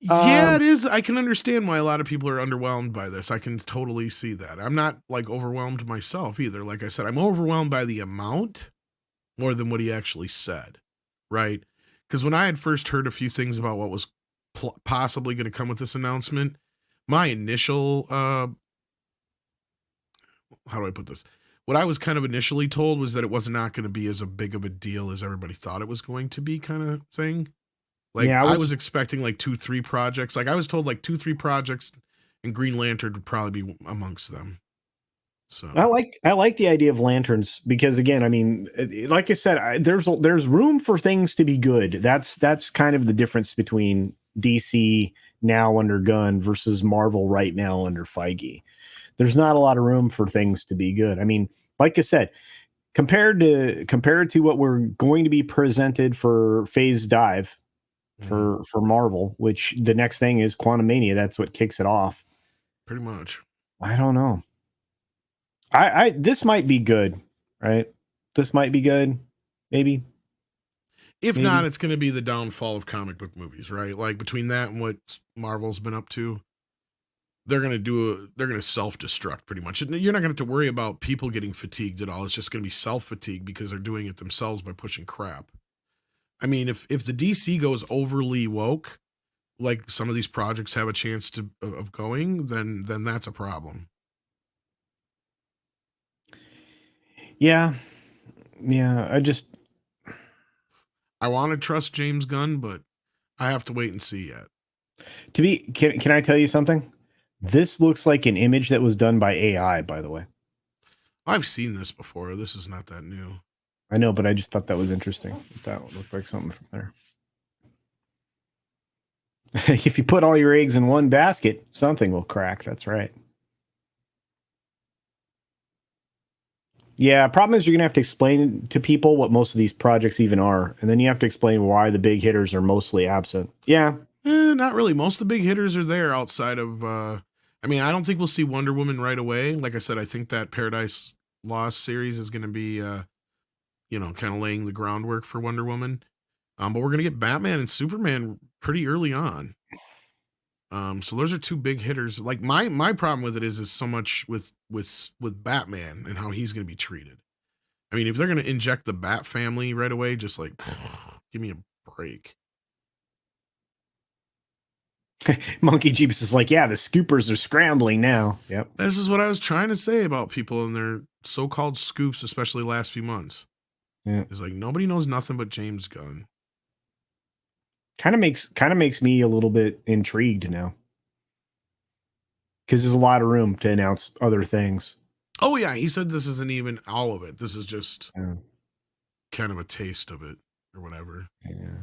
Yeah, it is. I can understand why a lot of people are underwhelmed by this. I can totally see that. I'm not like overwhelmed myself either. Like I said, I'm overwhelmed by the amount more than what he actually said, right? Because when I had first heard a few things about what was possibly going to come with this announcement, my initial, how do I put this? What I was kind of initially told was that it was not going to be as a big of a deal as everybody thought it was going to be, kind of thing. Like Yeah, I was expecting like 2-3 projects. Like I was told like 2-3 projects, and Green Lantern would probably be amongst them. So I like the idea of lanterns because again, I mean, like I said, there's room for things to be good. That's kind of the difference between DC now under Gunn versus Marvel right now under Feige. There's not a lot of room for things to be good. I mean, like I said, compared to what we're going to be presented for Phase Dive for Marvel, which the next thing is Quantum Mania. That's what kicks it off. pretty much. I don't know. I this might be good, right? This might be good, maybe. If Maybe. not, it's going to be the downfall of comic book movies, right? Like between that and what Marvel's been up to, they're going to self-destruct pretty much. You're not going to have to worry about people getting fatigued at all. It's just going to be self-fatigue because they're doing it themselves by pushing crap. I mean, if the DC goes overly woke, like some of these projects have a chance of going, then that's a problem. Yeah. I want to trust James Gunn, but I have to wait and see yet. Can I tell you something? This looks like an image that was done by AI, by the way. I've seen this before. This is not that new. I know, but I just thought that was interesting. That looked like something from there. If you put all your eggs in one basket, something will crack. That's right. Yeah, problem is you're gonna have to explain to people what most of these projects even are, and then you have to explain why the big hitters are mostly absent. Yeah, Not really. Most of the big hitters are there outside of. I mean, I don't think we'll see Wonder Woman right away. Like I said, I think that Paradise Lost series is going to be, kind of laying the groundwork for Wonder Woman. But we're going to get Batman and Superman pretty early on. So those are two big hitters. Like my problem with it is so much with Batman and how he's going to be treated. I mean, if they're going to inject the Bat family right away, just like give me a break. Monkey Jeeps is like, yeah, the scoopers are scrambling now. Yep. This is what I was trying to say about people and their so-called scoops, especially last few months. Yeah. It's like nobody knows nothing but James Gunn. Kind of makes me a little bit intrigued now. Because there's a lot of room to announce other things. Oh yeah, he said this isn't even all of it. This is just kind of a taste of it or whatever. Yeah.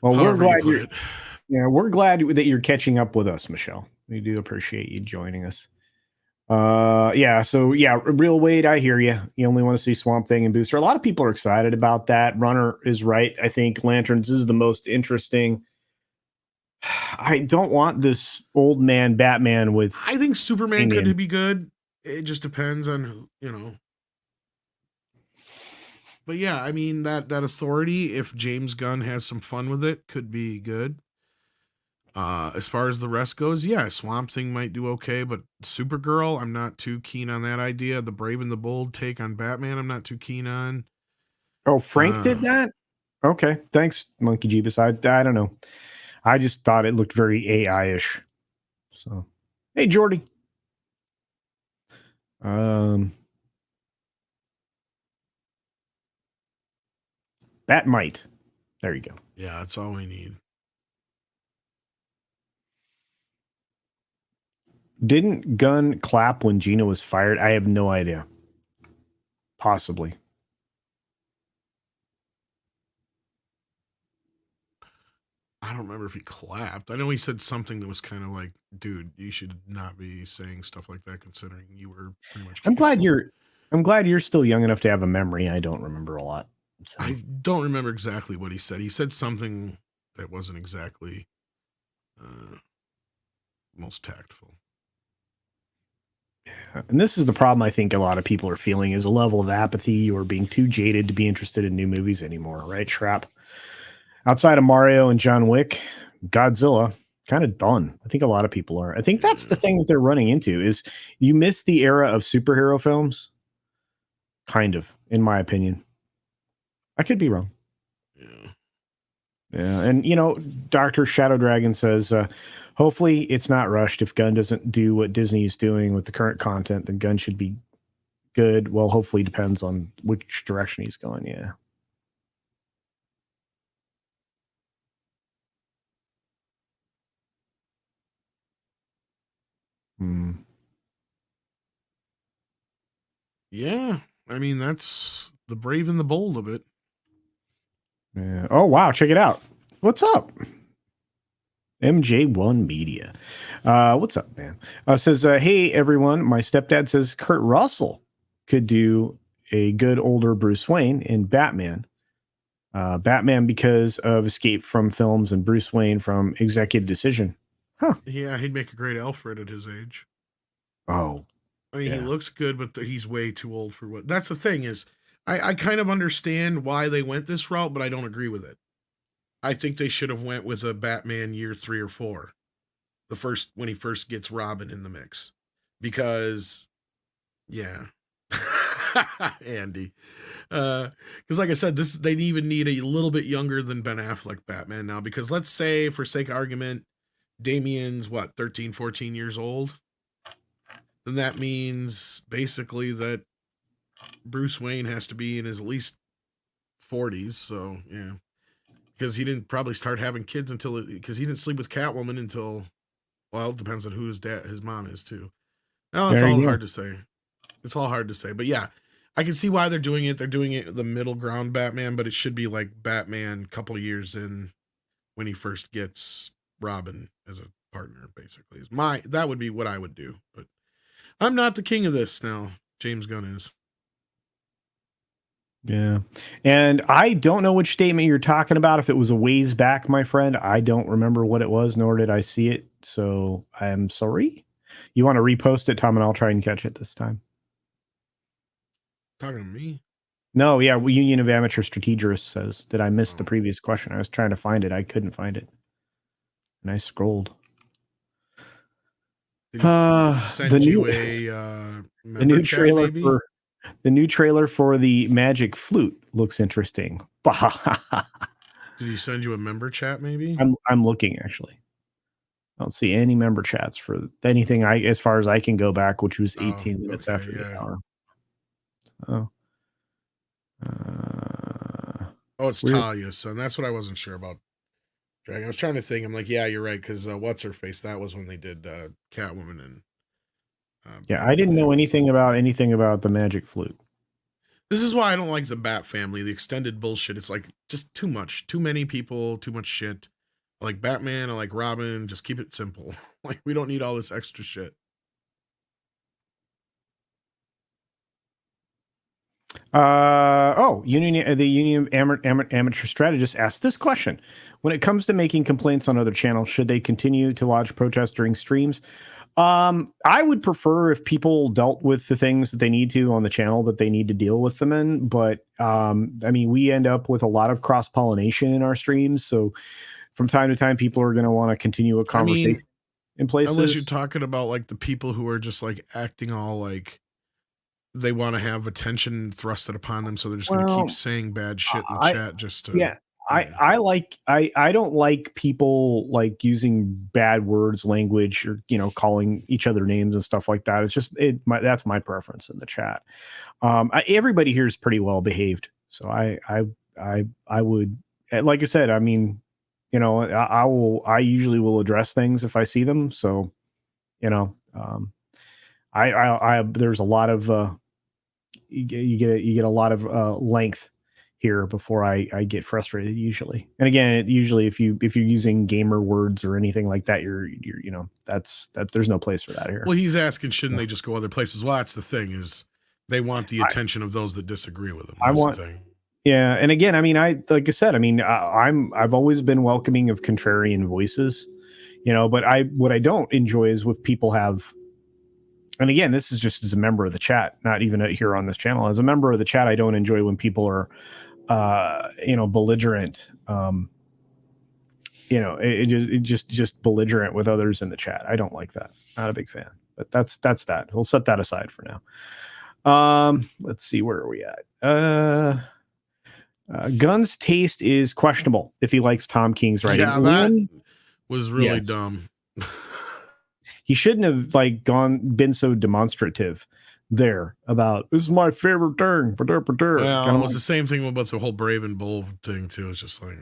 Well, However we're glad that you're catching up with us, Michelle. We do appreciate you joining us. Real Wade, I hear you. You only want to see Swamp Thing and Booster. A lot of people are excited about that. Runner is right. I think Lanterns is the most interesting. I don't want this old man Batman with. I think Superman could be good. It just depends on who. But yeah, I mean that authority, if James Gunn has some fun with it, could be good. As far as the rest goes, yeah, Swamp Thing might do okay, but Supergirl, I'm not too keen on that idea. The Brave and the Bold take on Batman, I'm not too keen on. Oh, Frank did that? Okay, thanks, Monkey Jeebus. I don't know. I just thought it looked very AI-ish. So, hey, Jordy. Batmite. There you go. Yeah, that's all we need. Didn't Gunn clap when Gina was fired? I have no idea. Possibly. I don't remember if he clapped. I know he said something that was kind of like, dude, you should not be saying stuff like that considering you were pretty much I'm glad you're still young enough to have a memory. I don't remember a lot. So. I don't remember exactly what he said. He said something that wasn't exactly most tactful. Yeah. And this is the problem I think a lot of people are feeling is a level of apathy or being too jaded to be interested in new movies anymore, right, Shrap? Outside of Mario and John Wick, Godzilla, kind of done. I think a lot of people are. I think that's the thing that they're running into is you miss the era of superhero films. Kind of, in my opinion. I could be wrong. Yeah. And, Dr. Shadow Dragon says, hopefully it's not rushed. If Gunn doesn't do what Disney is doing with the current content, then Gunn should be good. Well, hopefully depends on which direction he's going. Yeah. Yeah, I mean that's the brave and the bold of it. Yeah. Oh wow, check it out. What's up? MJ1 Media. What's up, man? Says, hey everyone, my stepdad says Kurt Russell could do a good older Bruce Wayne in Batman. Batman because of Escape from Films and Bruce Wayne from Executive Decision. Huh. Yeah, he'd make a great Alfred at his age. Oh. I mean, he looks good, but he's way too old for what. That's the thing is, I kind of understand why they went this route, but I don't agree with it. I think they should have went with a Batman year 3 or 4, when he first gets Robin in the mix, because, yeah, Andy, because like I said, they even need a little bit younger than Ben Affleck Batman now, because let's say, for sake of argument, Damien's 13, 14 years old. Then that means basically that Bruce Wayne has to be in his at least 40s. So, yeah. Because he didn't probably start having kids because he didn't sleep with Catwoman until, well, it depends on who his mom is too. Now, it's all hard to say. It's all hard to say. But yeah, I can see why they're doing it. They're doing it the middle ground Batman, but it should be like Batman a couple of years in when he first gets Robin as a partner, basically. That would be what I would do. But I'm not the king of this now. James Gunn is. Yeah. And I don't know which statement you're talking about. If it was a ways back, my friend, I don't remember what it was, nor did I see it. So I am sorry. You want to repost it, Tom, and I'll try and catch it this time. Talking to me? No, yeah. Union of Amateur Strategists says, did I miss the previous question? I was trying to find it. I couldn't find it. And I scrolled. The new trailer maybe? The new trailer for the Magic Flute looks interesting. Did he send you a member chat? Maybe I'm looking actually. I don't see any member chats for anything. As far as I can go back, which was 18 minutes after the hour. It's Talia, son. That's what I wasn't sure about. Dragon. I was trying to think. I'm like, yeah, you're right, because what's her face? That was when they did Catwoman and. Yeah, I didn't know anything about the Magic Flute. This is why I don't like the Bat family, the extended bullshit. It's like just too much, too many people, too much shit. I like Batman, I like Robin. Just keep it simple. Like, we don't need all this extra shit. The Union of Amateur Strategists asked this question: when it comes to making complaints on other channels, should they continue to lodge protests during streams? I would prefer if people dealt with the things that they need to on the channel that they need to deal with them in. But I mean, we end up with a lot of cross-pollination in our streams, so from time to time, people are going to want to continue a conversation in places. Unless you're talking about like the people who are just like acting all like they want to have attention thrusted upon them, so they're just going to keep saying bad shit in the chat just to. Yeah. I don't like people like using bad words, language, or calling each other names and stuff like that. It's just that's my preference in the chat. Everybody here is pretty well behaved, so I would, like I said, I mean, I usually will address things if I see them. So, there's a lot of you get a lot of length here before I get frustrated usually. And again, usually if you're using gamer words or anything like that, you're that's there's no place for that here. Well, he's asking, shouldn't they just go other places? Well, that's the thing, is they want the attention of those that disagree with them. That's the thing. Yeah. And again, I mean, like I said, I mean, I've always been welcoming of contrarian voices, but what I don't enjoy is if people have, and again, this is just as a member of the chat, not even here on this channel. As a member of the chat, I don't enjoy when people are, belligerent. It just belligerent with others in the chat. I don't like that. Not a big fan. But that's that. We'll set that aside for now. Let's see, where are we at? Gunn's taste is questionable if he likes Tom King's writing. Yeah, that was really dumb. He shouldn't have been so demonstrative there about, this is my favorite thing. Yeah, it was the same thing about the whole Brave and Bold thing too. It's just like,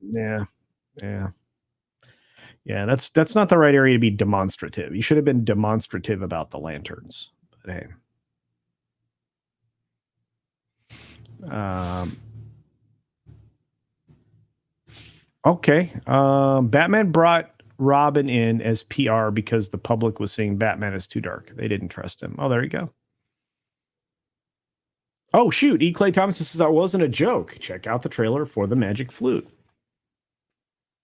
yeah. Yeah, that's not the right area to be demonstrative. You should have been demonstrative about the lanterns. But hey. Okay. Batman brought Robin in as PR because the public was saying Batman is too dark. They didn't trust him. Oh, there you go. Oh, shoot. E. Clay Thomas says that wasn't a joke. Check out the trailer for the Magic Flute.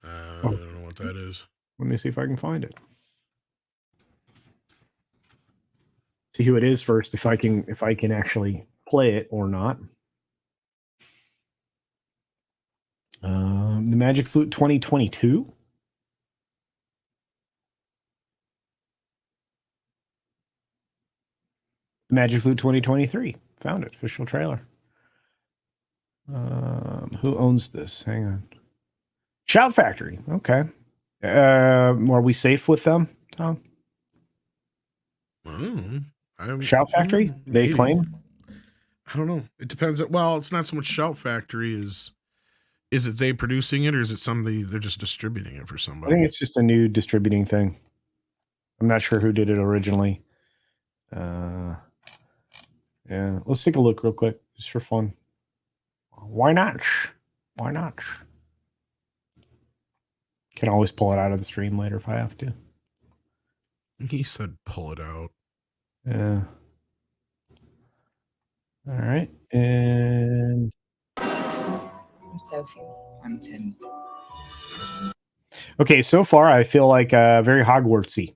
I don't know what that is. Let me see if I can find it. See who it is first, if I can actually play it or not. The Magic Flute 2022. The Magic Flute 2023. Found it. Official trailer. Who owns this? Hang on. Shout Factory. Okay. Are we safe with them, Tom? Shout Factory? They claim? I don't know. It depends. Well, it's not so much Shout Factory is it they producing it, or is it somebody they're just distributing it for somebody? I think it's just a new distributing thing. I'm not sure who did it originally. Yeah, let's take a look real quick, just for fun. Why not? Why not? Can always pull it out of the stream later if I have to. He said pull it out. Yeah. All right. And I'm Sophie. I'm Tim. okay, so far I feel like very Hogwartsy.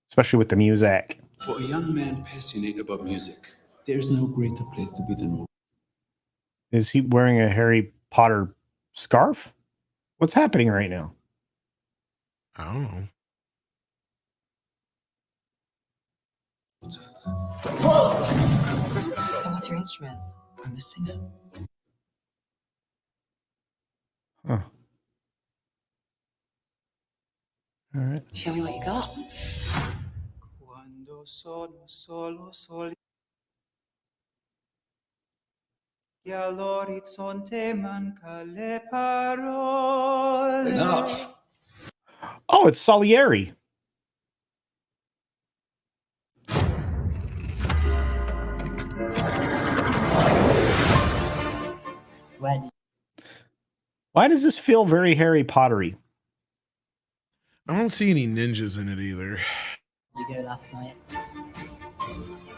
Especially with the music. For a young man passionate about music, there's no greater place to be than. Is he wearing a Harry Potter scarf? What's happening right now? I don't know. What's your instrument? I'm the singer. Huh. All right. Show me what you got. Quando sono solo soli e all'orizzonte manca le parole. Enough. Oh, it's Salieri. Why does this feel very Harry Pottery? I don't see any ninjas in it either. Did you go last night?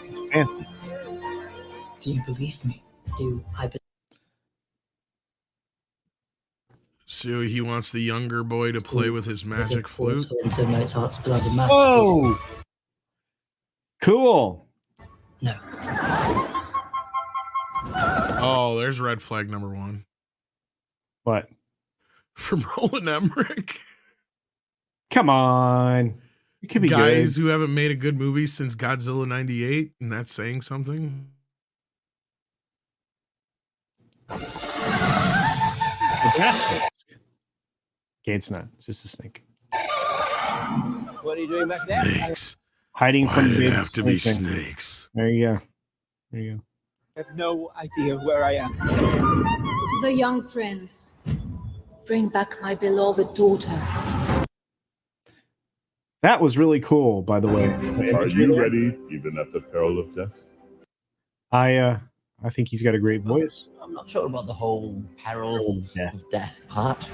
It's fancy. Do you believe me? Do I believe? So he wants the younger boy to play with his magic flute. Into Mozart's beloved masterpiece? Oh, cool. No. Oh, there's red flag number 1. What? From Roland Emmerich. Come on. It could be guys good. who haven't made a good movie since Godzilla 98, and that's saying something. Okay, it's not. It's just a snake. What are you doing back there? Snakes. Hiding Why from did the it big have to be snake. snakes? There you go. There you go. I have no idea where I am. The young prince. Bring back my beloved daughter. That was really cool, by the way. Are you ready, even at the peril of death? I think he's got a great voice. I'm not sure about the whole peril of death part.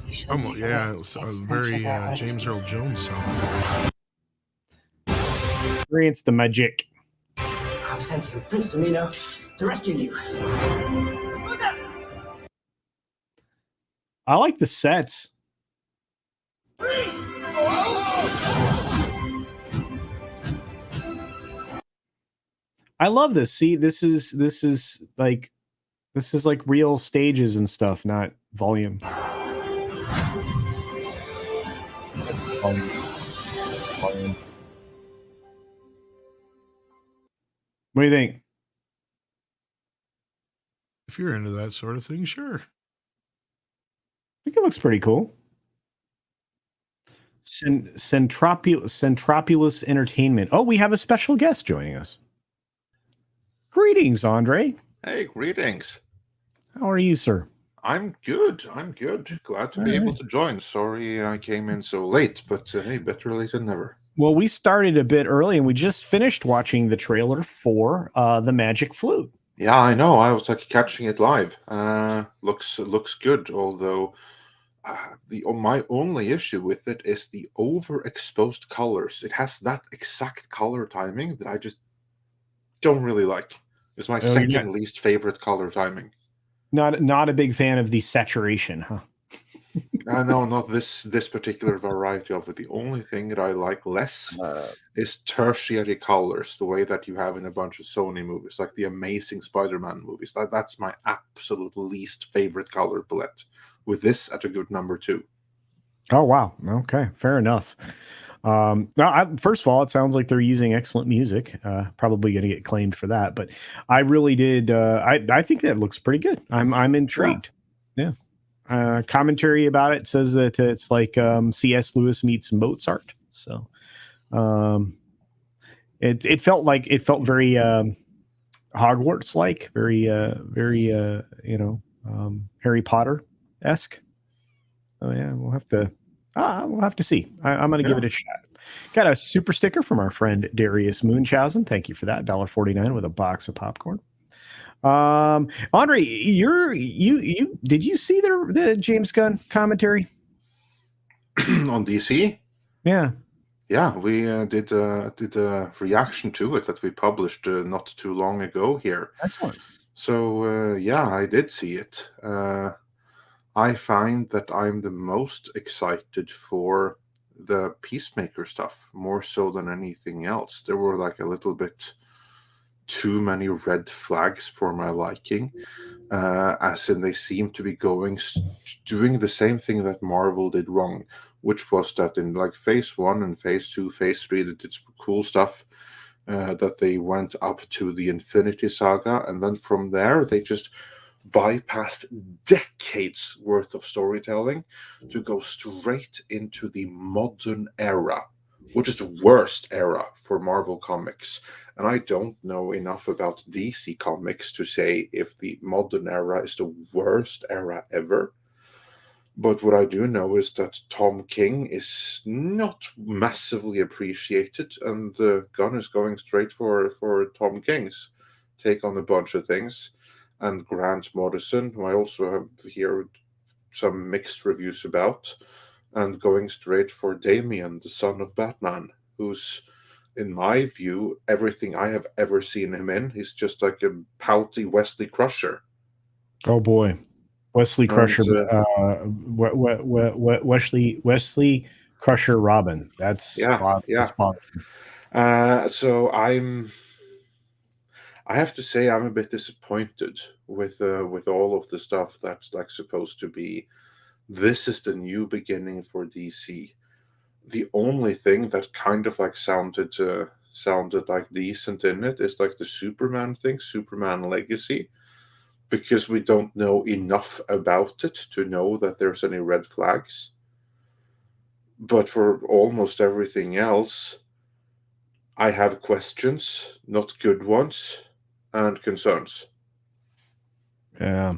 You should Oh, take a yeah, it rest. was Okay? a Come very check out what it James Earl is. Jones song. Experience the magic. I'm sent here with Prince Domino to rescue you. I like the sets. I love this. See, this is like real stages and stuff, not volume. Volume. What do you think? If you're into that sort of thing, sure. I think it looks pretty cool. Centropulus Entertainment. Oh, we have a special guest joining us. Greetings, Andre. Hey, greetings. How are you, sir? I'm good. I'm good. Glad to be able to join. Sorry I came in so late, but hey, better late than never. Well, we started a bit early, and we just finished watching the trailer for the Magic Flute. Yeah, I know. I was like catching it live. Looks good. Although my only issue with it is the overexposed colors. It has that exact color timing that I just don't really like. It's my second least favorite color timing. Not a big fan of the saturation, huh? No, not this particular variety of it. The only thing that I like less is tertiary colors, the way that you have in a bunch of Sony movies, like the Amazing Spider-Man movies. That's my absolute least favorite color palette. With this at a good number 2. Oh wow! Okay, fair enough. First of all, it sounds like they're using excellent music. Probably going to get claimed for that, but I really did. I think that looks pretty good. I'm intrigued. Yeah. Commentary about it says that it's like C.S. Lewis meets Mozart. So, it felt very Hogwarts like, very Harry Potter esque. Oh yeah, we'll have to see. I'm going to give it a shot. Got a super sticker from our friend Darius Munchausen. Thank you for that. $1.49 with a box of popcorn. Andre, you did you see the James Gunn commentary on DC? Yeah, we did a reaction to it that we published not too long ago here. Excellent. So I did see it. I find that I'm the most excited for the Peacemaker stuff, more so than anything else. There were like a little bit too many red flags for my liking, as in they seem to be doing the same thing that Marvel did wrong, which was that in like phase 1 and phase 2, phase 3, they did some cool stuff, that they went up to the Infinity Saga, and then from there they just bypassed decades worth of storytelling to go straight into the modern era, which is the worst era for Marvel Comics. And I don't know enough about DC Comics to say if the modern era is the worst era ever. But what I do know is that Tom King is not massively appreciated, and Gunn is going straight for Tom King's take on a bunch of things. And Grant Morrison, who I also have heard some mixed reviews about, and going straight for Damian, the son of Batman, who's, in my view, everything I have ever seen him in. He's just like a pouty Wesley Crusher. Oh boy, Wesley Crusher, Wesley Crusher Robin. That's so I have to say I'm a bit disappointed with all of the stuff that's like supposed to be. This is the new beginning for DC. The only thing that kind of like sounded like decent in it is like the Superman thing, Superman Legacy, because we don't know enough about it to know that there's any red flags. But for almost everything else, I have questions, not good ones, and concerns. Yeah,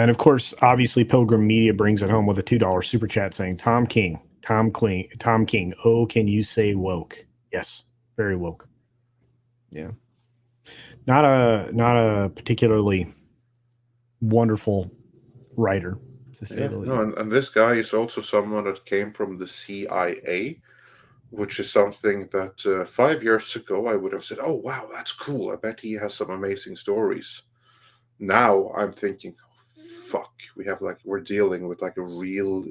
and of course, obviously, Pilgrim Media brings it home with a $2 super chat saying, Tom King. Oh, can you say woke? Yes, very woke. Yeah, not a particularly wonderful writer, to say the least. No, and this guy is also someone that came from the CIA, which is something that 5 years ago I would have said, oh, wow, that's cool. I bet he has some amazing stories. Now I'm thinking, fuck, we're dealing with like a real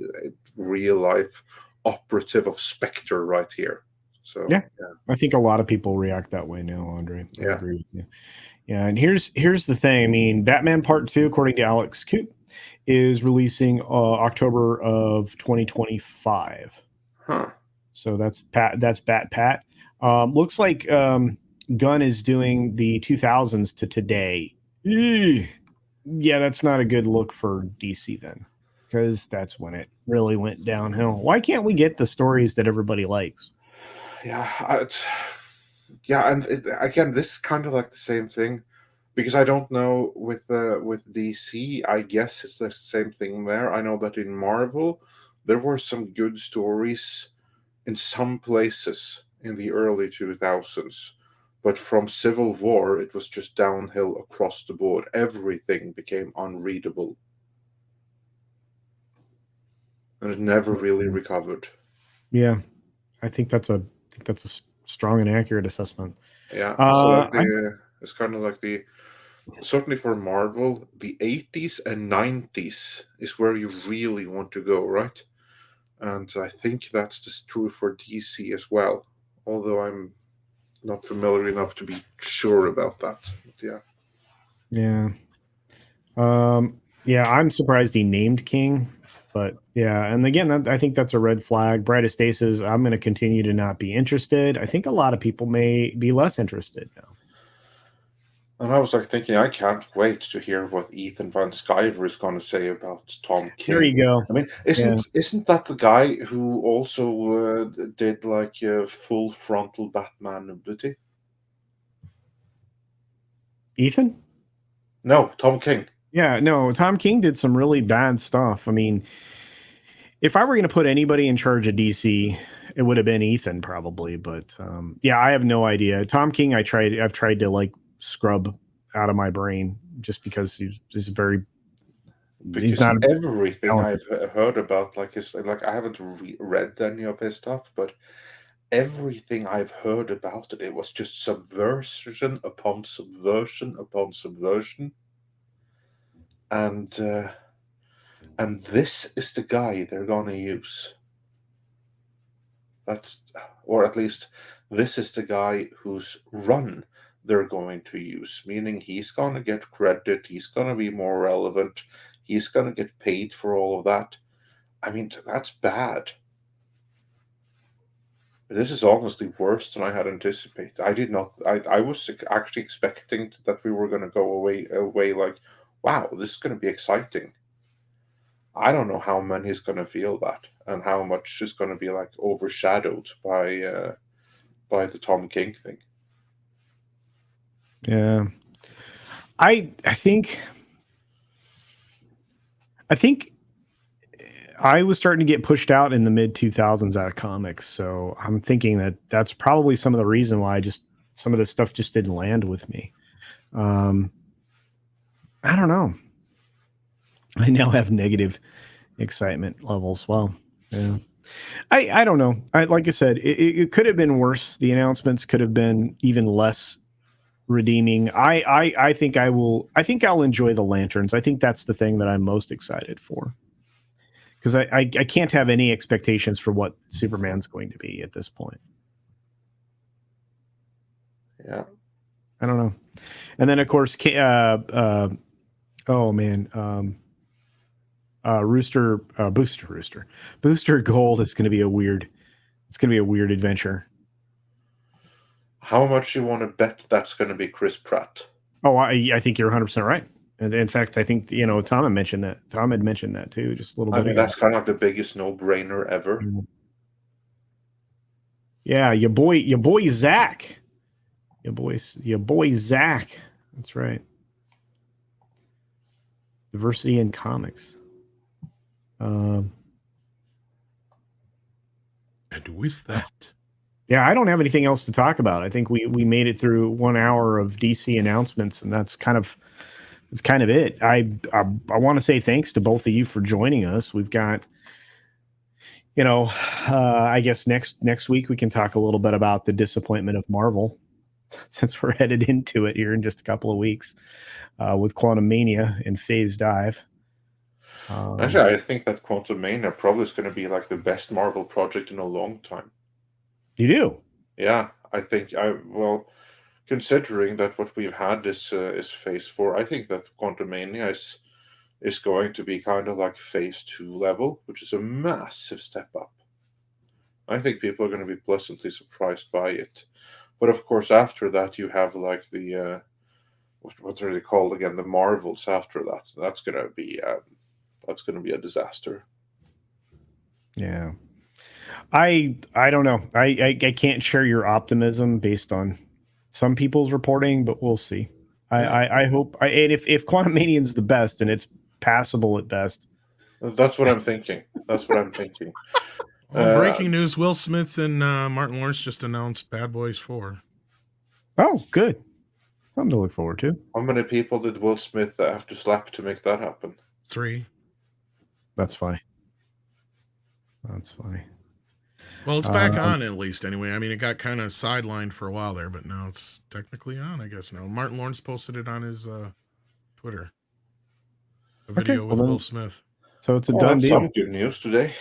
life operative of Spectre right here. So yeah, I think a lot of people react that way now, Andre. I agree with you. Yeah, and here's the thing. I mean, Batman Part 2, according to Alex Coop, is releasing October of 2025. Huh. So that's Pat. Looks like Gunn is doing the 2000s to today. Yeah, that's not a good look for DC then, because that's when it really went downhill. Why can't we get the stories that everybody likes? Yeah, and again, this is kind of like the same thing because I don't know with DC. I guess it's the same thing there. I know that in Marvel, there were some good stories in some places in the early 2000s, but from Civil War, it was just downhill across the board. Everything became unreadable, and it never really recovered. Yeah, I think that's a strong and accurate assessment. Yeah, so like it's kind of like certainly for Marvel, the 80s and 90s is where you really want to go, right? And I think that's just true for DC as well, although I'm not familiar enough to be sure about that. But yeah. Yeah. Yeah, I'm surprised he named King, but yeah, and again, I think that's a red flag. Brightest Aces, I'm going to continue to not be interested. I think a lot of people may be less interested now. And I was like thinking, I can't wait to hear what Ethan Van Sciver is going to say about Tom King. There you go. I mean, isn't that the guy who also did like full frontal Batman nudity? Ethan? No, Tom King. Yeah, no, Tom King did some really bad stuff. I mean, if I were going to put anybody in charge of DC, it would have been Ethan probably. But yeah, I have no idea. Tom King, I've tried to like scrub out of my brain just because he's very. Because he's not everything I've heard about, like I haven't read any of his stuff, but everything I've heard about it was just subversion upon subversion upon subversion. And this is the guy they're gonna use. Or at least this is the guy whose run they're going to use, meaning he's gonna get credit, he's gonna be more relevant, he's gonna get paid for all of that. I mean, that's bad. This is honestly worse than I had anticipated. I was actually expecting that we were gonna go away like, wow, this is going to be exciting. I don't know how many is going to feel that, and how much is going to be like overshadowed by the Tom King thing. Yeah, I think I was starting to get pushed out in the mid 2000s out of comics, so I'm thinking that that's probably some of the reason why some of this stuff just didn't land with me. I don't know. I now have negative excitement levels. Well, yeah. I don't know. Like I said, it could have been worse. The announcements could have been even less redeeming. I think I'll enjoy the lanterns. I think that's the thing that I'm most excited for. Because I can't have any expectations for what Superman's going to be at this point. Yeah. I don't know. And then of course, Booster Gold is going to be a weird. It's going to be a weird adventure. How much you want to bet that's going to be Chris Pratt? Oh, I think you're 100% right. And in fact, I think Tom had mentioned that. Tom had mentioned that too, just a little bit. I mean, that's kind of the biggest no-brainer ever. Yeah, your boy Zach. Your boy Zach. That's right. Diversity in comics. And with that, yeah, I don't have anything else to talk about. I think we made it through 1 hour of DC announcements, and that's kind of it. I want to say thanks to both of you for joining us. We've got, I guess next week we can talk a little bit about the disappointment of Marvel, since we're headed into it here in just a couple of weeks with Quantum Mania and Phase Dive. Actually, I think that Quantum Mania probably is going to be like the best Marvel project in a long time. You do? Yeah, I think considering that what we've had is Phase 4, I think that Quantum Mania is going to be kind of like Phase 2 level, which is a massive step up. I think people are going to be pleasantly surprised by it. But of course, after that, you have like the what are they called again? The Marvels. After that, that's going to be a disaster. Yeah, I don't know. I can't share your optimism based on some people's reporting, but we'll see. I hope. And if Quantum Mania's the best, and it's passable at best. That's what I'm thinking. Well, breaking news: Will Smith and Martin Lawrence just announced Bad Boys 4. Oh, good. Something to look forward to. How many people did Will Smith have to slap to make that happen? 3. That's funny. Well, it's back on at least anyway. I mean, it got kind of sidelined for a while there, but now it's technically on, I guess now. Martin Lawrence posted it on his Twitter. A video with Will Smith. So it's a done deal. Some good news today.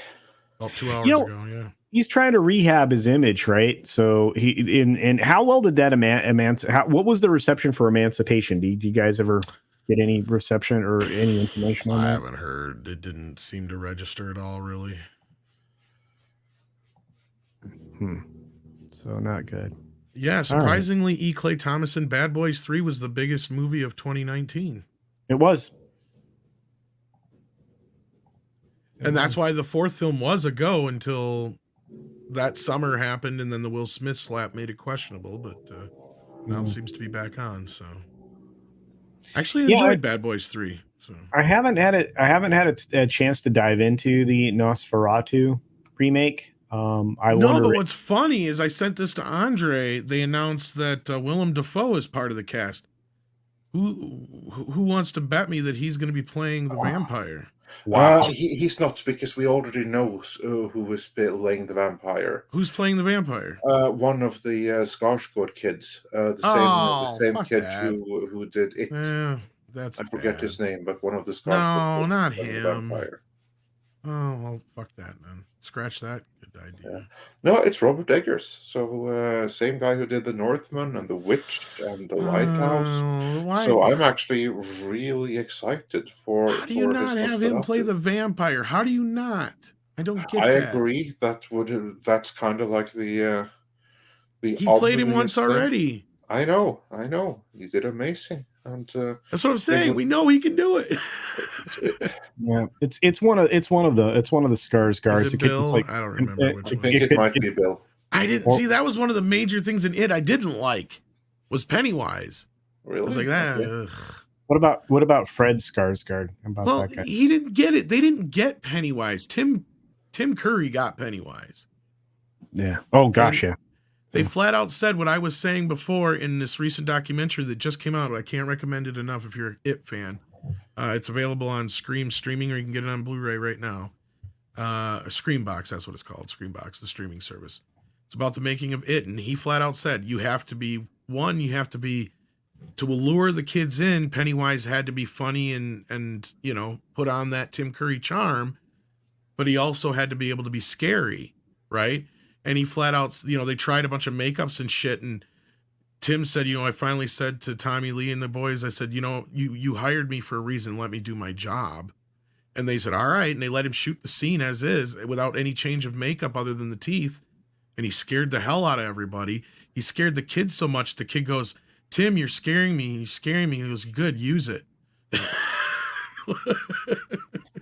About 2 hours ago, yeah. He's trying to rehab his image, right? So and how well did that what was the reception for Emancipation? Did you guys ever get any reception or any information on that? I haven't heard. It didn't seem to register at all, really. So not good. Yeah, surprisingly, E. Clay Thomas and Bad Boys 3 was the biggest movie of 2019. It was. And that's why the 4th film was a go until that summer happened, and then the Will Smith slap made it questionable, but now it seems to be back on. So actually enjoyed Bad Boys 3. So I haven't had a chance to dive into the Nosferatu remake. But what's funny is I sent this to Andre. They announced that Willem Dafoe is part of the cast. Who wants to bet me that he's going to be playing the vampire? Wow, he's not, because we already know who is playing the vampire. Who's playing the vampire? One of the Skarsgård kids, the same kid who did it. That's I forget his name, but one of the Skarsgård. No, kids not playing him. the vampire. Oh, well, fuck that, man. Scratch that. Good idea. Yeah. No, it's Robert Eggers. So same guy who did The Northman and The Witch and The Lighthouse. So I'm actually really excited for. How do you not have him play the vampire? How do you not? I don't get I that. agree. That's kind of like the. He played him once already. I know. He did amazing. And that's what I'm saying. We know he can do it. Yeah, it's one of the Skarsgårds. Is it Bill? I don't remember which one. I think it might be Bill. I didn't see that was one of the major things in it I didn't like was Pennywise. Really? I was like that. Okay. What about Fred Skarsgård? That guy? He didn't get it. They didn't get Pennywise. Tim Curry got Pennywise. Yeah. Oh gosh, yeah. They flat out said what I was saying before in this recent documentary that just came out. I can't recommend it enough if you're an It fan. It's available on Scream streaming, or you can get it on Blu-ray right now. Screambox, that's what it's called. Screambox, the streaming service. It's about the making of It, and he flat out said to allure the kids in, Pennywise had to be funny and put on that Tim Curry charm, but he also had to be able to be scary, right? And he flat out, they tried a bunch of makeups and shit. And Tim said, I finally said to Tommy Lee and the boys, I said, you hired me for a reason. Let me do my job. And they said, all right. And they let him shoot the scene as is without any change of makeup other than the teeth. And he scared the hell out of everybody. He scared the kid so much. The kid goes, Tim, you're scaring me. You're scaring me. He goes, good, use it.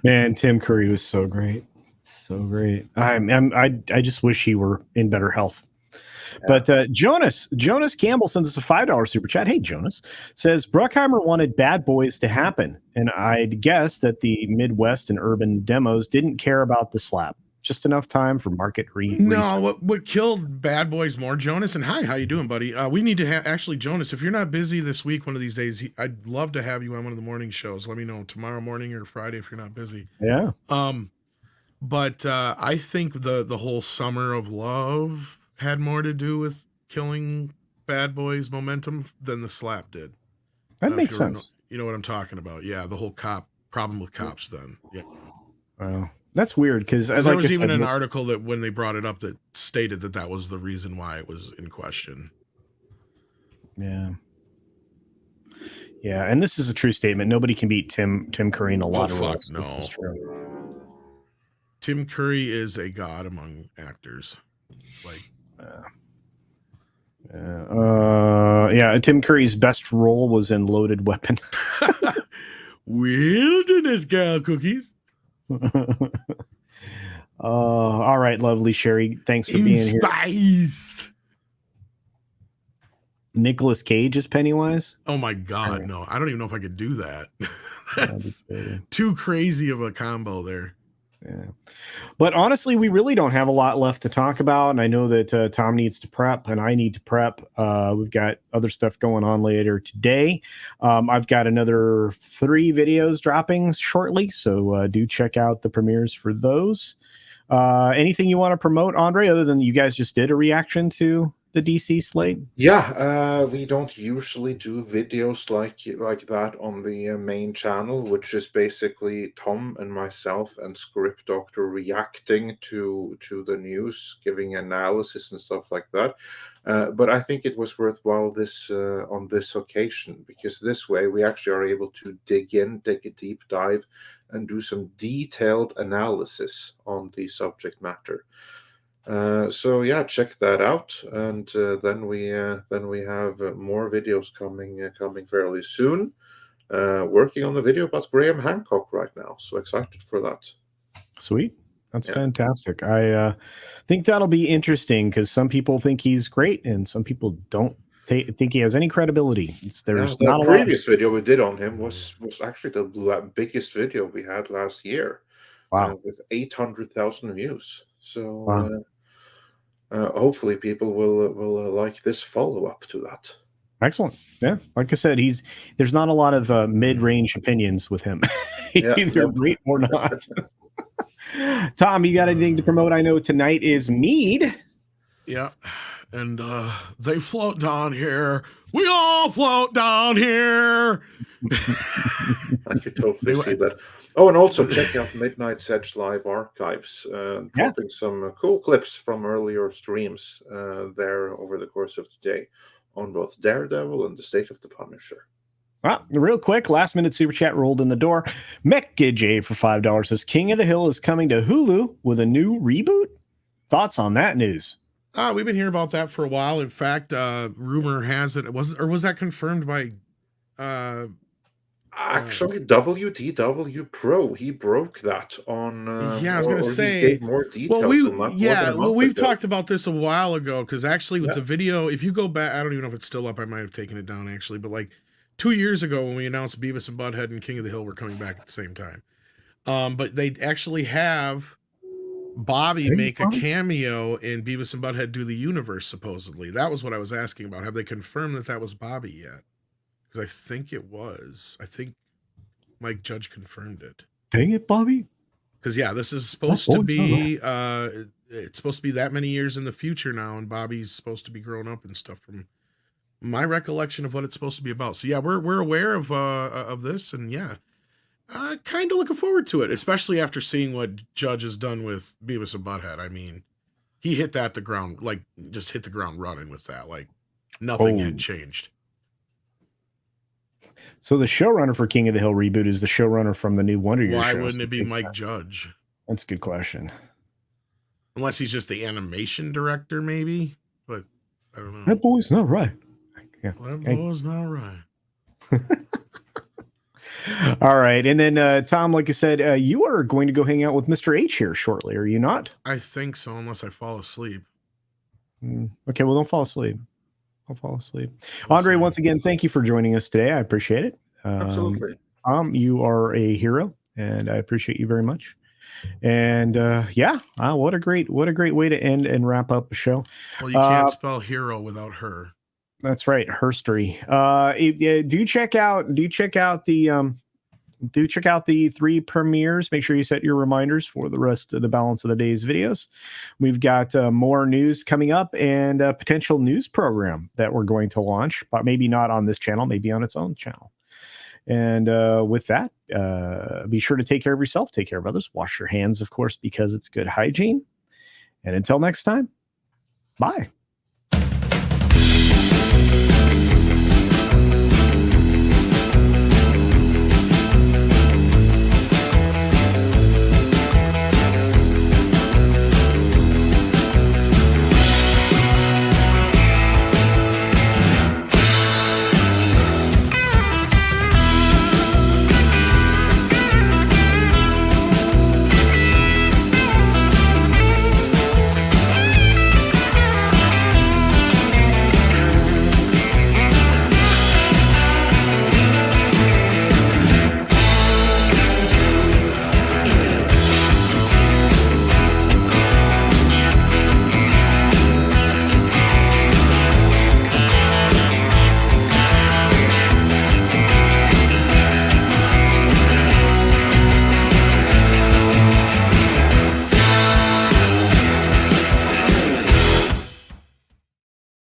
Man, Tim Curry was so great. So great. I just wish he were in better health. Yeah. But Jonas Campbell sends us a $5 super chat. Hey, Jonas says Bruckheimer wanted Bad Boys to happen, and I'd guess that the Midwest and urban demos didn't care about the slap. Just enough time for market research. No, what killed Bad Boys more, Jonas? And hi, how you doing, buddy? We need to have actually, Jonas. If you're not busy this week, one of these days, I'd love to have you on one of the morning shows. Let me know tomorrow morning or Friday if you're not busy. Yeah. But I think the whole Summer of Love had more to do with killing Bad Boys' momentum than the slap did. That makes sense. You know what I'm talking about? Yeah, the whole problem with cops. Then, yeah. Wow, that's weird because there was even an article that when they brought it up that stated that was the reason why it was in question. Yeah. Yeah, and this is a true statement. Nobody can beat Tim Curry in a lot of roles. No. This is true. Tim Curry is a god among actors. Tim Curry's best role was in Loaded Weapon. Wilderness Gal Cookies. All right, lovely Sherry. Thanks for being here. Spice. Nicolas Cage as Pennywise. Oh my God, no! I don't even know if I could do that. That's too crazy of a combo there. Yeah. But honestly, we really don't have a lot left to talk about. And I know that Tom needs to prep and I need to prep. We've got other stuff going on later today. I've got another 3 videos dropping shortly. So do check out the premieres for those. Anything you want to promote, Andre, other than you guys just did a reaction to the DC slate? Yeah, we don't usually do videos like that on the main channel, which is basically Tom and myself and Script Doctor reacting to the news, giving analysis and stuff like that. But I think it was worthwhile this on this occasion, because this way we actually are able to dig a deep dive and do some detailed analysis on the subject matter. So yeah, check that out, and then we have more videos coming fairly soon. Working on the video about Graham Hancock right now, so excited for that. Sweet, that's fantastic. I think that'll be interesting because some people think he's great, and some people don't think he has any credibility. There's the not a previous video we did on him was actually the biggest video we had last year. Wow, with 800,000 views. So. Wow. Hopefully people will like this follow-up to that. Excellent. Yeah, like I said, there's not a lot of mid-range opinions with him. He's either great or not. Tom, you got anything to promote? I know tonight is Mead. Yeah, and they float down here. We all float down here. I could totally see that. Oh, and also check out Midnight's Edge Live archives, dropping some cool clips from earlier streams there over the course of the day on both Daredevil and the State of the Punisher. Well, real quick, last minute super chat rolled in the door. MechGJ for $5 says King of the Hill is coming to Hulu with a new reboot. Thoughts on that news? We've been hearing about that for a while. In fact, rumor has it was that confirmed by actually WDW Pro. He broke that on I was going to say he gave more details. We've talked about this a while ago, because actually with the video, if you go back, I don't even know if it's still up. I might have taken it down actually, but like 2 years ago when we announced Beavis and Butthead and King of the Hill were coming back at the same time. But they actually have Bobby make a cameo in Beavis and Butthead Do the Universe, supposedly. That was what I was asking about. Have they confirmed that was Bobby yet? Because I think it was. I think Mike Judge confirmed it. Dang it, Bobby. Because this is supposed to be it's supposed to be that many years in the future now, and Bobby's supposed to be grown up and stuff, from my recollection of what it's supposed to be about. So we're aware of this, and kind of looking forward to it, especially after seeing what Judge has done with Beavis and Butthead. I mean, he hit the ground running with that. Like nothing had changed. So the showrunner for King of the Hill reboot is the showrunner from the new Wonder Years. Why shows. wouldn't it be Mike Judge? That's a good question. Unless he's just the animation director, maybe. But I don't know. That boy's not right. Yeah, that boy's not right. All right, and then Tom, like I said, you are going to go hang out with Mr. H here shortly, are you not? I think so, unless I fall asleep. Okay, well, don't fall asleep. I'll fall asleep. Andre, once again, thank you for joining us today. I appreciate it. Absolutely. You are a hero, and I appreciate you very much. And what a great way to end and wrap up the show. Well, you can't spell hero without her. That's right, herstory. Do check out the 3 premieres. Make sure you set your reminders for the rest of the balance of the day's videos. We've got more news coming up, and a potential news program that we're going to launch, but maybe not on this channel, maybe on its own channel. And with that, be sure to take care of yourself, take care of others, wash your hands, of course, because it's good hygiene. And until next time, bye.